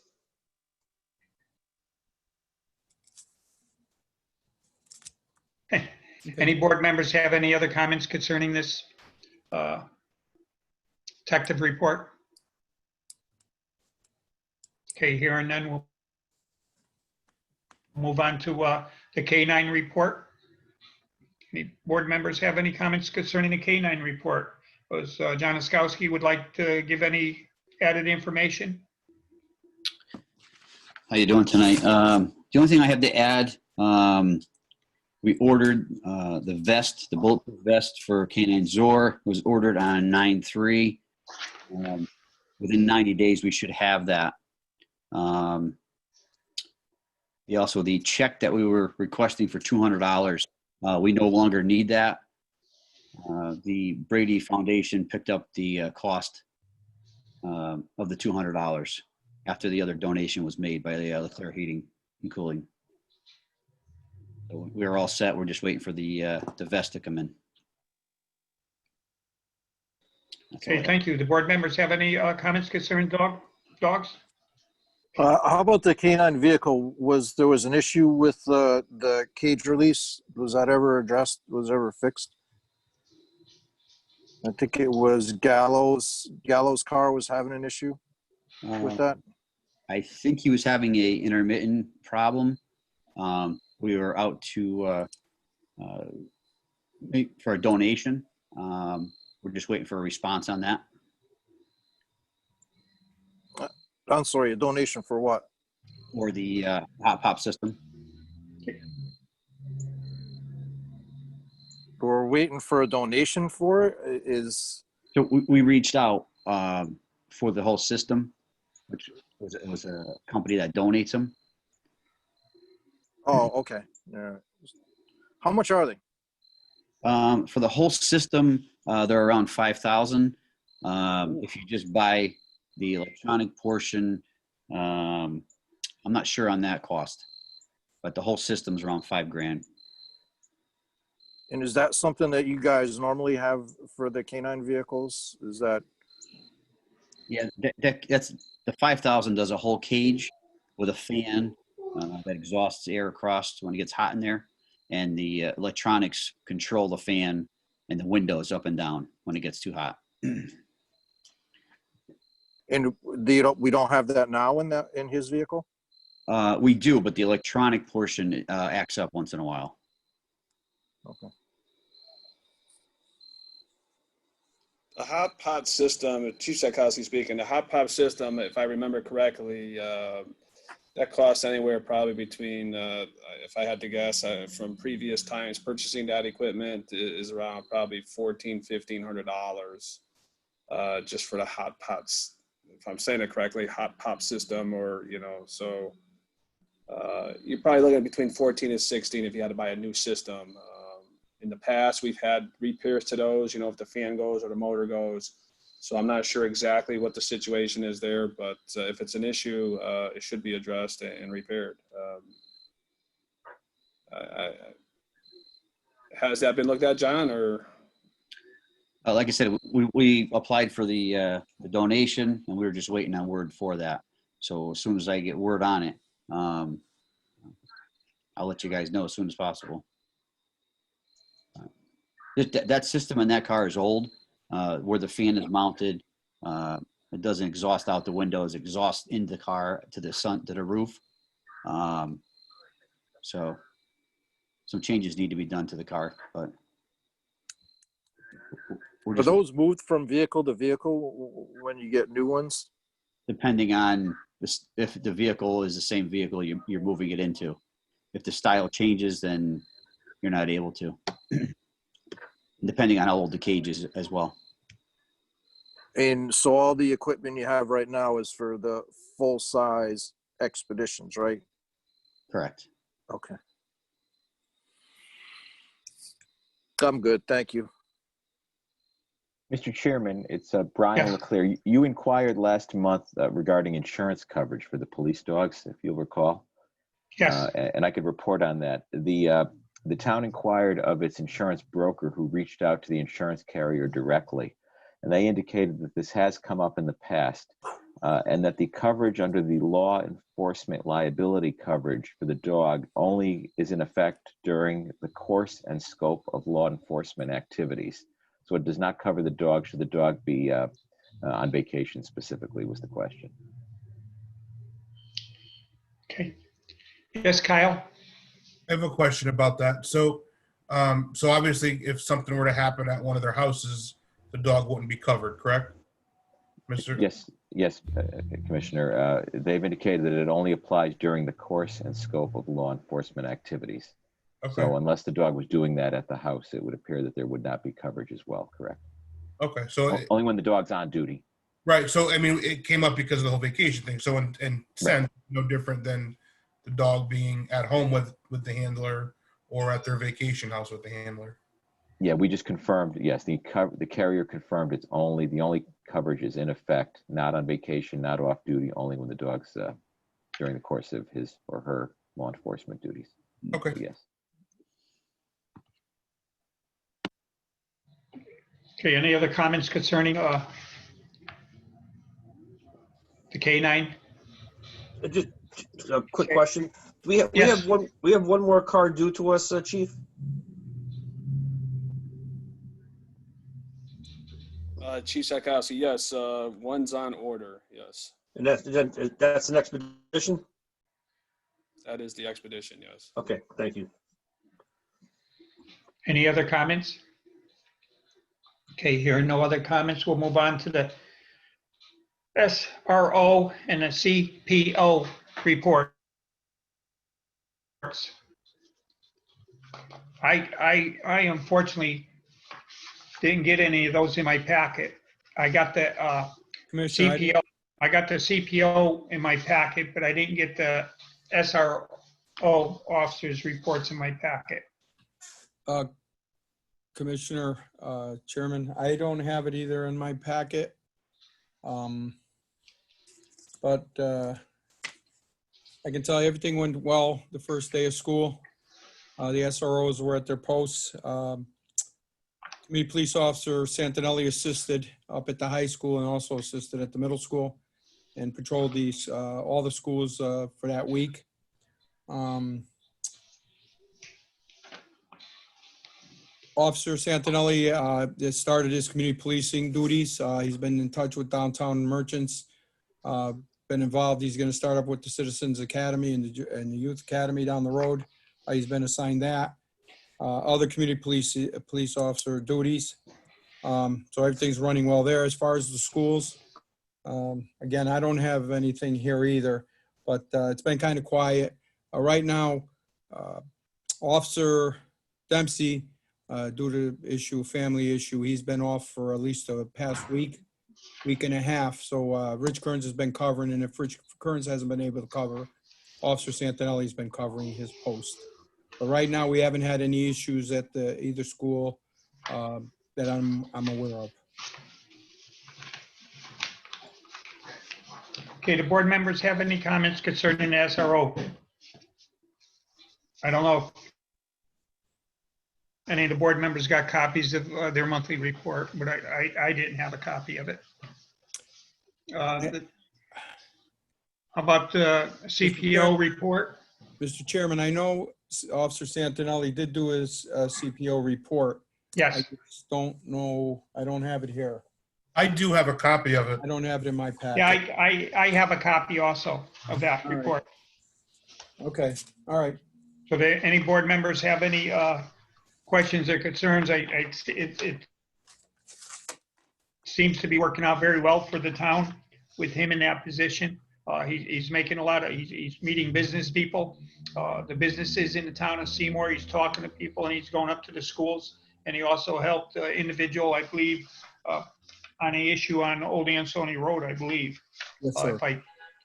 Any board members have any other comments concerning this detective report? Okay, hearing none, we'll move on to the K-9 report. Any board members have any comments concerning the K-9 report? Was John Oczkowski would like to give any added information? How you doing tonight? The only thing I have to add, we ordered the vest, the bulletproof vest for K-9 Zor. It was ordered on 9/3. Within 90 days, we should have that. Also, the check that we were requesting for $200, we no longer need that. The Brady Foundation picked up the cost of the $200 after the other donation was made by the Leclerc Heating and Cooling. So we're all set. We're just waiting for the vest to come in. That's all I Okay, have. thank you. The board members have any comments concerning dogs? How about the canine vehicle? There was an issue with the cage release? Was that ever addressed? Was ever fixed? I think it was Gallows car was having an issue with that. I think he was having a intermittent problem. We were out to for a donation. We're just waiting for a response on that. I'm sorry, a donation for what? For the hot pop system. We're waiting for a donation for it. So we reached out for the whole system, which was a company that donates them. Oh, okay. Yeah. How much are they? For the whole system, they're around 5,000. If you just buy the electronic portion, I'm not sure on that cost, but the whole system's around $5,000. And is that something that you guys normally have for the canine vehicles? Is that? Yeah, that's the 5,000 does a whole cage with a fan that exhausts air across when it gets hot in there, and the electronics control the fan and the windows up and down when it gets too hot. And we don't have that now in his vehicle? We do, but the electronic portion acts up once in a while. Okay. The hot pot system, Chief Satkowski speaking, the hot pot system, if I remember correctly, that costs anywhere probably between, if I had to guess, from previous times, purchasing that equipment is around probably $1,400-$1,500 just for the hot pots. If I'm saying it correctly, hot pop system, or, so you're probably looking at between 14 and 16 if you had to buy a new system. In the past, we've had repairs to those, if the fan goes or the motor goes. So I'm not sure exactly what the situation is there, but if it's an issue, it should be addressed and repaired. Has that been looked at, John, or? Like I said, we applied for the donation, and we were just waiting on word for that. So as soon as I get word on it, I'll let you guys know as soon as possible. That system in that car is old. Where the fan is mounted, it doesn't exhaust out the windows, exhaust into the car to the roof. So some changes need to be done to the car, but Are those moved from vehicle to vehicle when you get new ones? Depending on if the vehicle is the same vehicle you're moving it into. If the style changes, then you're not able to. Depending on how old the cage is as well. And so all the equipment you have right now is for the full size expeditions, right? Correct. Okay. I'm good. Thank you. Mr. Chairman, it's Bryan Yes. Leclerc. You inquired last month regarding insurance coverage for the police dogs, if you'll recall. Yes. And I could report on that. The town inquired of its insurance broker, who reached out to the insurance carrier directly, and they indicated that this has come up in the past, and that the coverage under the law enforcement liability coverage for the dog only is in effect during the course and scope of law enforcement activities. So it does not cover the dog should the dog be on vacation specifically, was the question. Okay. Yes, Kyle? I have a question about that. So obviously, if something were to happen at one of their houses, the dog wouldn't be covered, correct, Mr.? Yes, Commissioner. They've indicated that it only applies during the course and scope of law enforcement activities. Okay. So unless the dog was doing that at the house, it would appear that there would not be coverage as well, correct? Okay. So Only when the dog's on duty. right. So I mean, it came up because of the whole vacation thing. So in sense, no different than the dog being at home with the handler or at their vacation house with the handler. Yeah, we just confirmed, yes, the carrier confirmed the only coverage is in effect, not on vacation, not off duty, only when the dog's during the course of his or her law enforcement duties. Okay. So, yes. Okay, any other comments concerning the K-9? Just a quick question. We Yes. have one more car due to us, Chief? Chief Satkowski, yes, one's on order, yes. And that's an expedition? That is the expedition, yes. Okay, thank you. Any other comments? Okay, hearing no other comments, we'll move on to the SRO and the CPO reports. I unfortunately didn't get any of those in my packet. I got the Commissioner, CPO. I got the CPO in my packet, but I didn't get the SRO officers' reports in my packet. Commissioner, Chairman, I don't have it either in my packet. But I can tell you everything went well the first day of school. The SROs were at their posts. Community Police Officer Santanelli assisted up at the high school and also assisted at the middle school and patrolled these all the schools for that week. Officer Santanelli just started his community policing duties. He's been in touch with downtown merchants, been involved. He's going to start up with the Citizens Academy and the Youth Academy down the road. He's been assigned that. Other community police officer duties. So everything's running well there. As far as the schools, again, I don't have anything here either, but it's been kind of quiet. Right now, Officer Dempsey, due to family issue, he's been off for at least the past week and a half. So Rich Kearns has been covering, and if Rich Kearns hasn't been able to cover, Officer Santanelli's been covering his post. But right now, we haven't had any issues at either school that I'm aware of. Okay, the board members have any comments concerning the SRO? I don't know if any of the board members got copies of their monthly report, but I didn't have a copy of it. How about the CPO report? Mr. Chairman, I know Officer Santanelli did do his CPO report. Yes. I just don't know. I don't have it here. I do have a copy of it. I don't have it in my packet. Yeah, I have a copy also of that All right. report. Okay, all right. So any board members have any questions or concerns? It seems to be working out very well for the town with him in that position. He's making a lot of, he's meeting business people, the businesses in the town of Seymour. He's talking to people and he's going up to the schools. And he also helped an individual, I believe, on an issue on Old Ansoni Road, I believe. Yes, sir.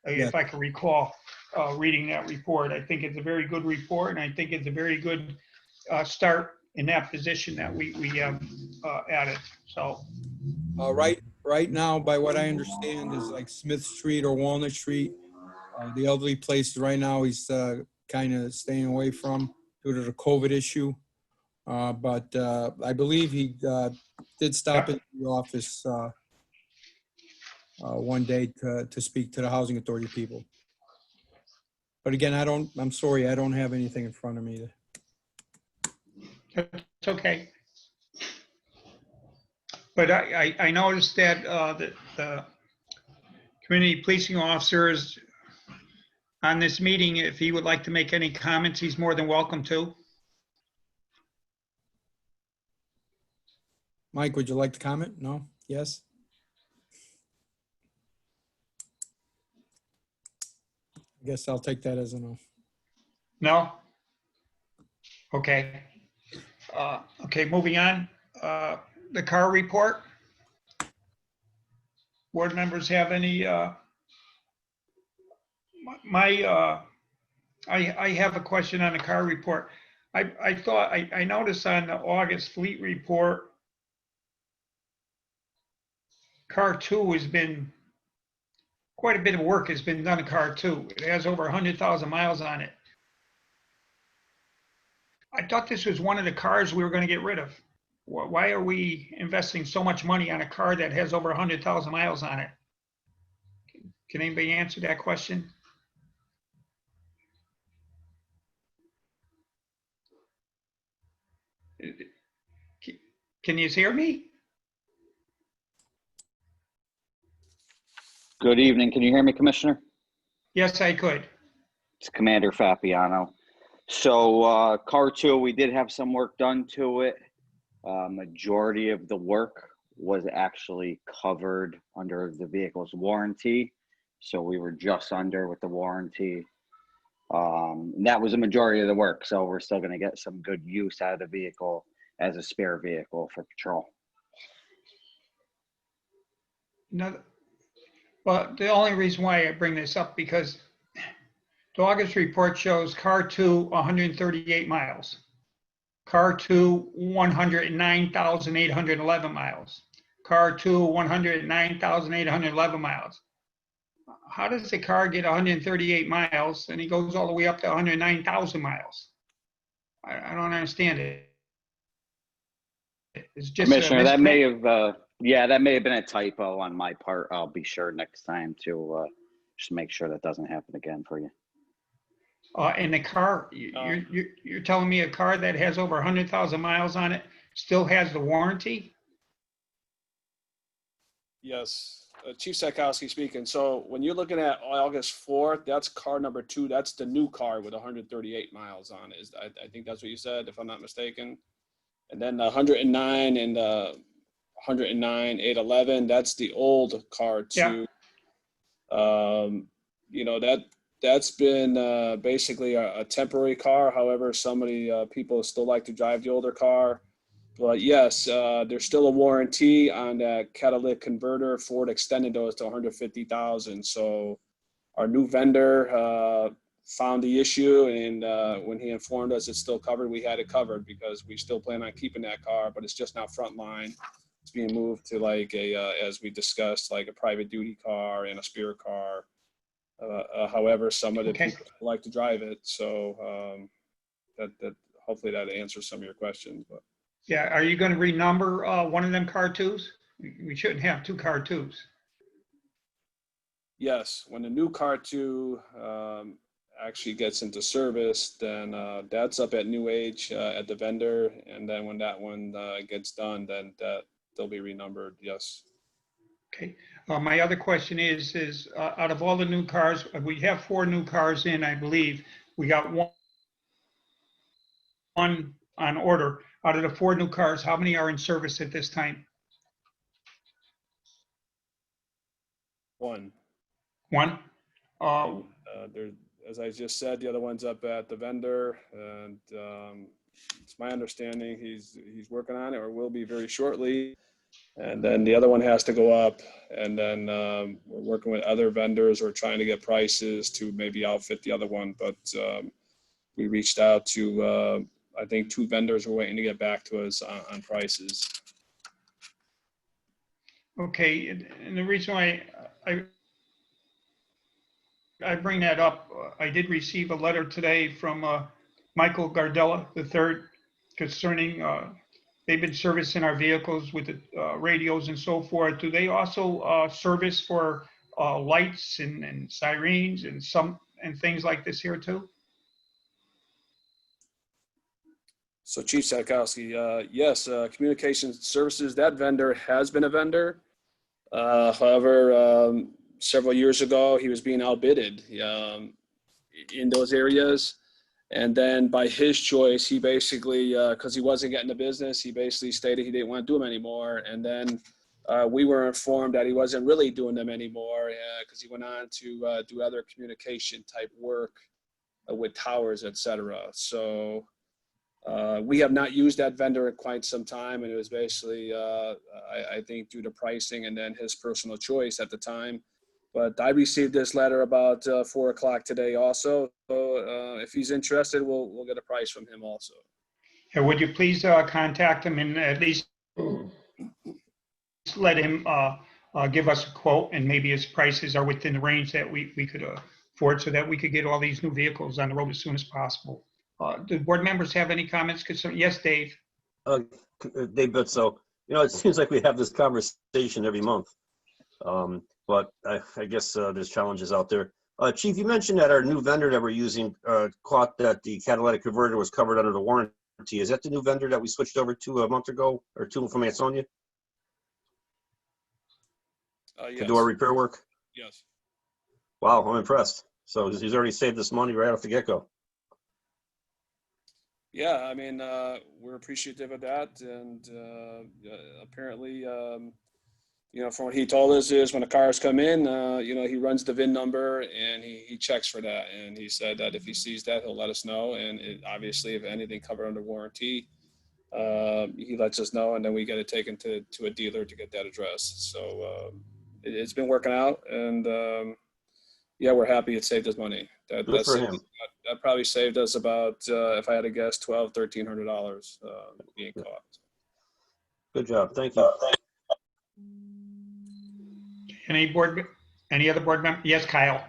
If I can recall reading that report. I think it's a very good report, and I think it's a very good start in that position that we have added. So Right now, by what I understand, is like Smith Street or Walnut Street, the elderly places right now he's kind of staying away from due to the COVID issue. But I believe he did stop in the office one day to speak to the Housing Authority people. But again, I'm sorry, I don't have anything in front of me. it's okay. But I noticed that the community policing officers on this meeting, if he would like to make any comments, he's more than welcome to. Mike, would you like to comment? No? Yes? I guess I'll take that as a no. No? Okay. Okay, moving on. The car report. Board members have any, I have a question on the car report. I noticed on the August fleet report, car 2 has been, quite a bit of work has been done in car 2. It has over 100,000 miles on it. I thought this was one of the cars we were going to get rid of. Why are we investing so much money on a car that has over 100,000 miles on it? Can anybody answer that question? Can you hear me? Good evening. Can you hear me, Commissioner? Yes, I could. It's Commander Fapiano. So car 2, we did have some work done to it. Majority of the work was actually covered under the vehicle's warranty. So we were just under with the warranty. That was a majority of the work. So we're still going to get some good use out of the vehicle as a spare vehicle for patrol. No, well, the only reason why I bring this up because the August report shows car 2, 138 miles. Car 2, 109,811 miles. Car 2, 109,811 miles. How does the car get 138 miles and he goes all the way up to 109,000 miles? I don't understand it. It's just Commissioner, that may have, yeah, that may have been a typo on my part. I'll be sure next time to just make sure that doesn't happen again for you. And the car, you're telling me a car that has over 100,000 miles on it still has the warranty? Yes, Chief Satkowski speaking. So when you're looking at August 4th, that's car number 2. That's the new car with 138 miles on it. I think that's what you said, if I'm not mistaken. And then the 109 and 109,811, that's the old car 2. Yeah. You know, that's been basically a temporary car. However, people still like to drive the older car. But yes, there's still a warranty on that catalytic converter. Ford extended those to 150,000. So our new vendor found the issue, and when he informed us it's still covered, we had it covered because we still plan on keeping that car, but it's just now frontline. It's being moved to like as we discussed, like a private duty car and a spirit car. However, some of the people like to drive it. So that hopefully that answers some of your questions. But yeah, are you going to renumber one of them car 2s? We shouldn't have 2 car 2s. Yes, when the new car 2 actually gets into service, then that's up at New Age at the vendor, and then when that one gets done, then they'll be renumbered. Yes. Okay. My other question is out of all the new cars, we have 4 new cars in, I believe. We got one on order. Out of the 4 new cars, how many are in service at this time? 1. 1? There, as I just said, the other one's up at the vendor, and it's my understanding he's working on it or will be very shortly. And then the other one has to go up, and then we're working with other vendors or trying to get prices to maybe outfit the other one. But we reached out to, I think 2 vendors were waiting to get back to us on prices. Okay, and the reason why I bring that up, I did receive a letter today from Michael Gardella III concerning they've been servicing our vehicles with the radios and so forth. Do they also service for lights and sirens and things like this here too? So Chief Satkowski, yes, communication services, that vendor has been a vendor. However, several years ago, he was being outbidded in those areas. And then by his choice, he basically, because he wasn't getting the business, he basically stated he didn't want to do them anymore. And then we were informed that he wasn't really doing them anymore because he went on to do other communication type work with towers, et cetera. So we have not used that vendor in quite some time. And it was basically, I think, due to pricing and then his personal choice at the time. But I received this letter about 4 o'clock today also. So if he's interested, we'll get a price from him also. And would you please contact him and at least let him give us a quote, and maybe his prices are within the range that we could afford, so that we could get all these new vehicles on the road as soon as possible. Do board members have any comments? Yes, Dave. Dave Bitso. It seems like we have this conversation every month. But I guess there's challenges out there. Chief, you mentioned that our new vendor that we're using caught that the catalytic converter was covered under the warranty. Is that the new vendor that we switched over to a month ago or two from Ansonia to Yes. do our repair work? Yes. Wow, I'm impressed. So he's already saved us money right off the get-go. Yeah, I mean, we're appreciative of that, and apparently, from what he told us is when the cars come in, he runs the VIN number and he checks for that, and he said that if he sees that, he'll let us know, and obviously, if anything covered under warranty, he lets us know, and then we get it taken to a dealer to get that addressed. So it's been working out, and we're happy it saved us money. Good for him. That probably saved us about, if I had to guess, $1,300 being caught. Good job. Thank you. Any other board member? Yes, Kyle.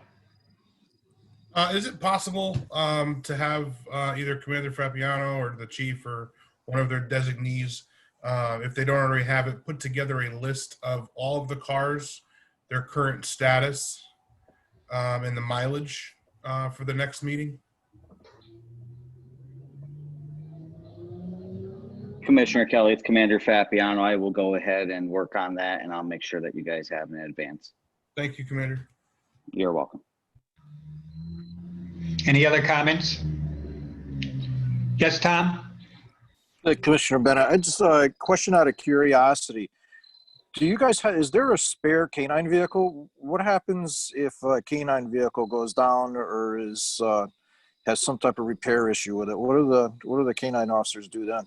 Is it possible to have either Commander Fabiano or the chief or one of their designees, if they don't already have it, put together a list of all of the cars, their current status, and the mileage for the next meeting? Commissioner Kelley, it's Commander Fabiano. I will go ahead and work on that, and I'll make sure that you guys have it in advance. Thank you, Commander. You're welcome. Any other comments? Yes, Tom? Commissioner Bennett, I just a question out of curiosity. Do you guys is there a spare canine vehicle? What happens if a canine vehicle goes down or has some type of repair issue with it? What do the canine officers do then?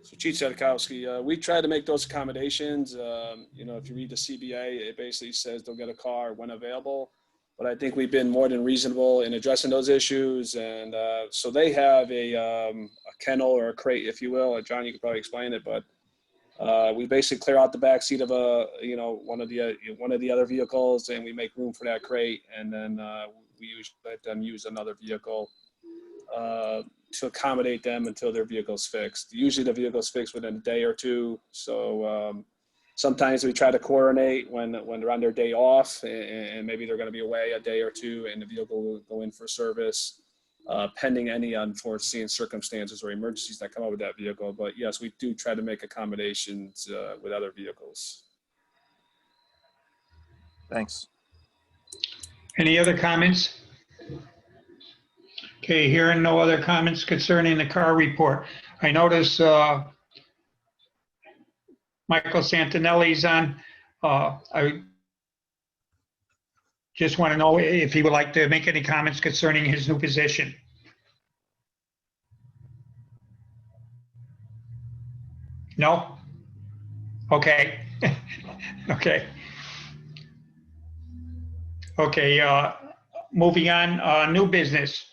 So Chief Satkowski, we try to make those accommodations. If you read the CBA, it basically says they'll get a car when available. But I think we've been more than reasonable in addressing those issues. And so they have a kennel or a crate, if you will. John, you could probably explain it, but we basically clear out the back seat of one of the other vehicles, and we make room for that crate, and then we usually let them use another vehicle to accommodate them until their vehicle's fixed. Usually the vehicle's fixed within a day or two. So sometimes we try to coordinate when they're on their day off, and maybe they're going to be away a day or two, and the vehicle will go in for service, pending any unforeseen circumstances or emergencies that come up with that vehicle. But yes, we do try to make accommodations with other vehicles. Thanks. Any other comments? Okay, hearing no other comments concerning the car report. I notice Michael Santanelli's on. I just want to know if he would like to make any comments concerning his new position. No? Okay. Okay. Okay, moving on, new business.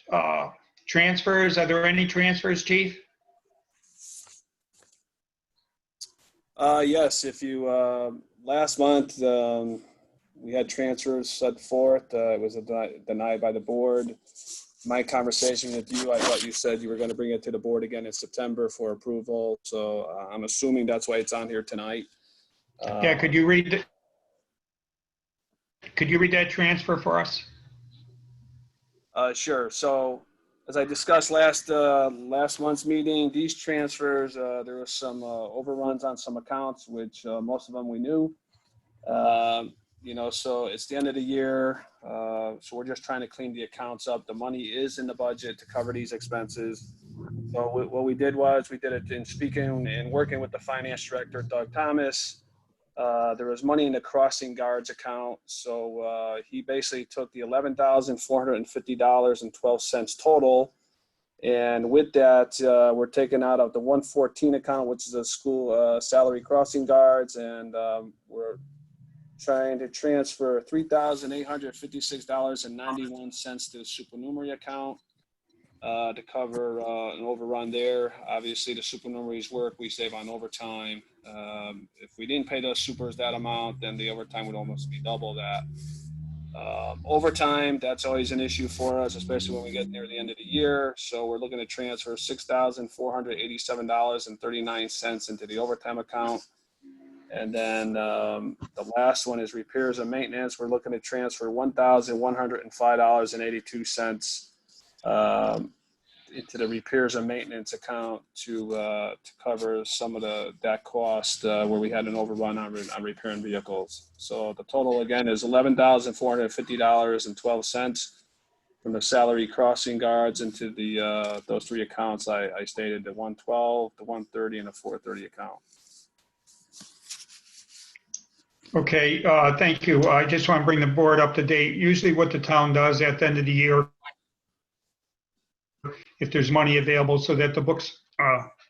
Transfers, are there any transfers, Chief? Yes, if you, last month, we had transfers set forth. It was denied by the board. My conversation with you, I thought you said you were going to bring it to the board again in September for approval. So I'm assuming that's why it's on here tonight. Yeah, could you read that transfer for us? Sure. So as I discussed last month's meeting, these transfers, there was some overruns on some accounts, which most of them we knew. So it's the end of the year. So we're just trying to clean the accounts up. The money is in the budget to cover these expenses. So what we did was we did it in speaking and working with the finance director, Doug Thomas. There was money in the crossing guards account. So he basically took the $11,450.12 total. And with that, we're taking out of the 114 account, which is a school salary crossing guards. And we're trying to transfer $3,856.91 to the supernumerary account to cover an overrun there. Obviously, the supernumeraries work, we save on overtime. If we didn't pay those supers that amount, then the overtime would almost be double that. Overtime, that's always an issue for us, especially when we get near the end of the year. So we're looking to transfer $6,487.39 into the overtime account. And then the last one is repairs and maintenance. We're looking to transfer $1,105.82 into the repairs and maintenance account to cover some of that cost where we had an overrun on repairing vehicles. So the total again is $11,450.12 from the salary crossing guards into the those three accounts I stated, the 112, the 130, and the 430 account. Okay, thank you. I just want to bring the board up to date. Usually what the town does at the end of the year, if there's money available, so that the books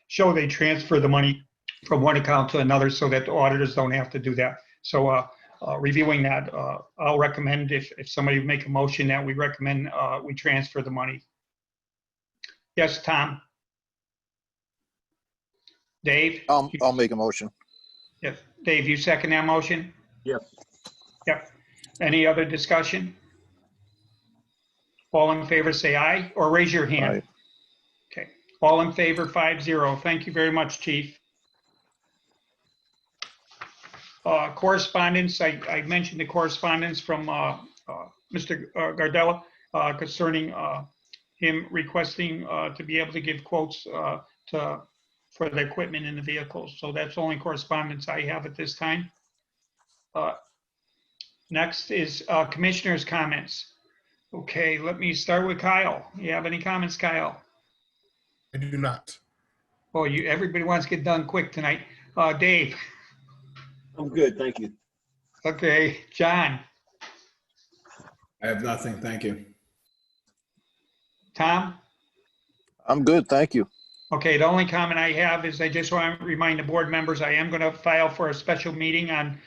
show they transfer the money from one account to another so that the auditors don't have to do that. So reviewing that, I'll recommend if somebody would make a motion that we recommend we transfer the money. Yes, Tom? Dave? I'll make a motion. Yes. Dave, you second that motion? Yep. Yep. Any other discussion? All in favor, say aye, or raise your hand. Aye. Okay. All in favor, 5-0. Thank you very much, Chief. Correspondence, I mentioned the correspondence from Mr. Gardella concerning him requesting to be able to give quotes for the equipment in the vehicles. So that's the only correspondence I have at this time. Next is commissioners' comments. Okay, let me start with Kyle. You have any comments, Kyle? I do not. Oh, everybody wants to get done quick tonight. Dave? I'm good, thank you. Okay, John? I have nothing. Thank you. Tom? I'm good, thank you. Okay, the only comment I have is I just want to remind the board members, I am going to file for a special meeting on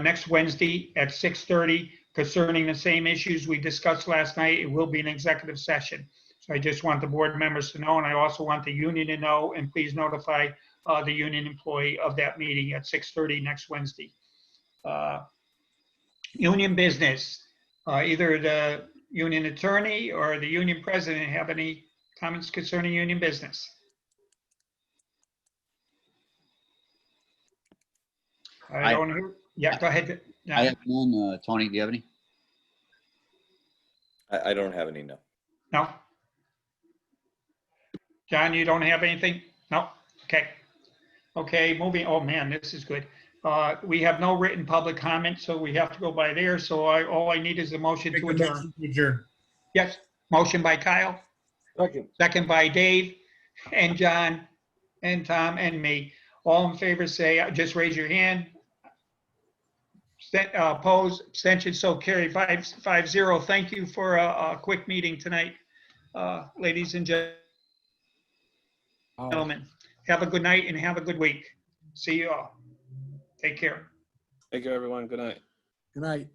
next Wednesday at 6:30 concerning the same issues we discussed last night. It will be an executive session. So I just want the board members to know, and I also want the union to know, and please notify the union employee of that meeting at 6:30 next Wednesday. Union business, either the union attorney or the union president have any comments concerning union business? I don't hear. Yeah, go ahead. I have none. Tony, do you have any? I don't have any, no. No? John, you don't have anything? No? Okay. Okay, moving. Oh, man, this is good. We have no written public comment, so we have to go by there. So all I need is a motion Make to the adjourn. motion to adjourn. Yes, motion by Kyle, Second. second by Dave, and John, and Tom, and me. All in favor, say, just raise your hand. Opposed, abstention, so carried 5-0. Thank you for a quick meeting tonight, ladies and gentlemen. Have a good night and have a good week. See you all. Take care. Thank you, everyone. Good night. Good night.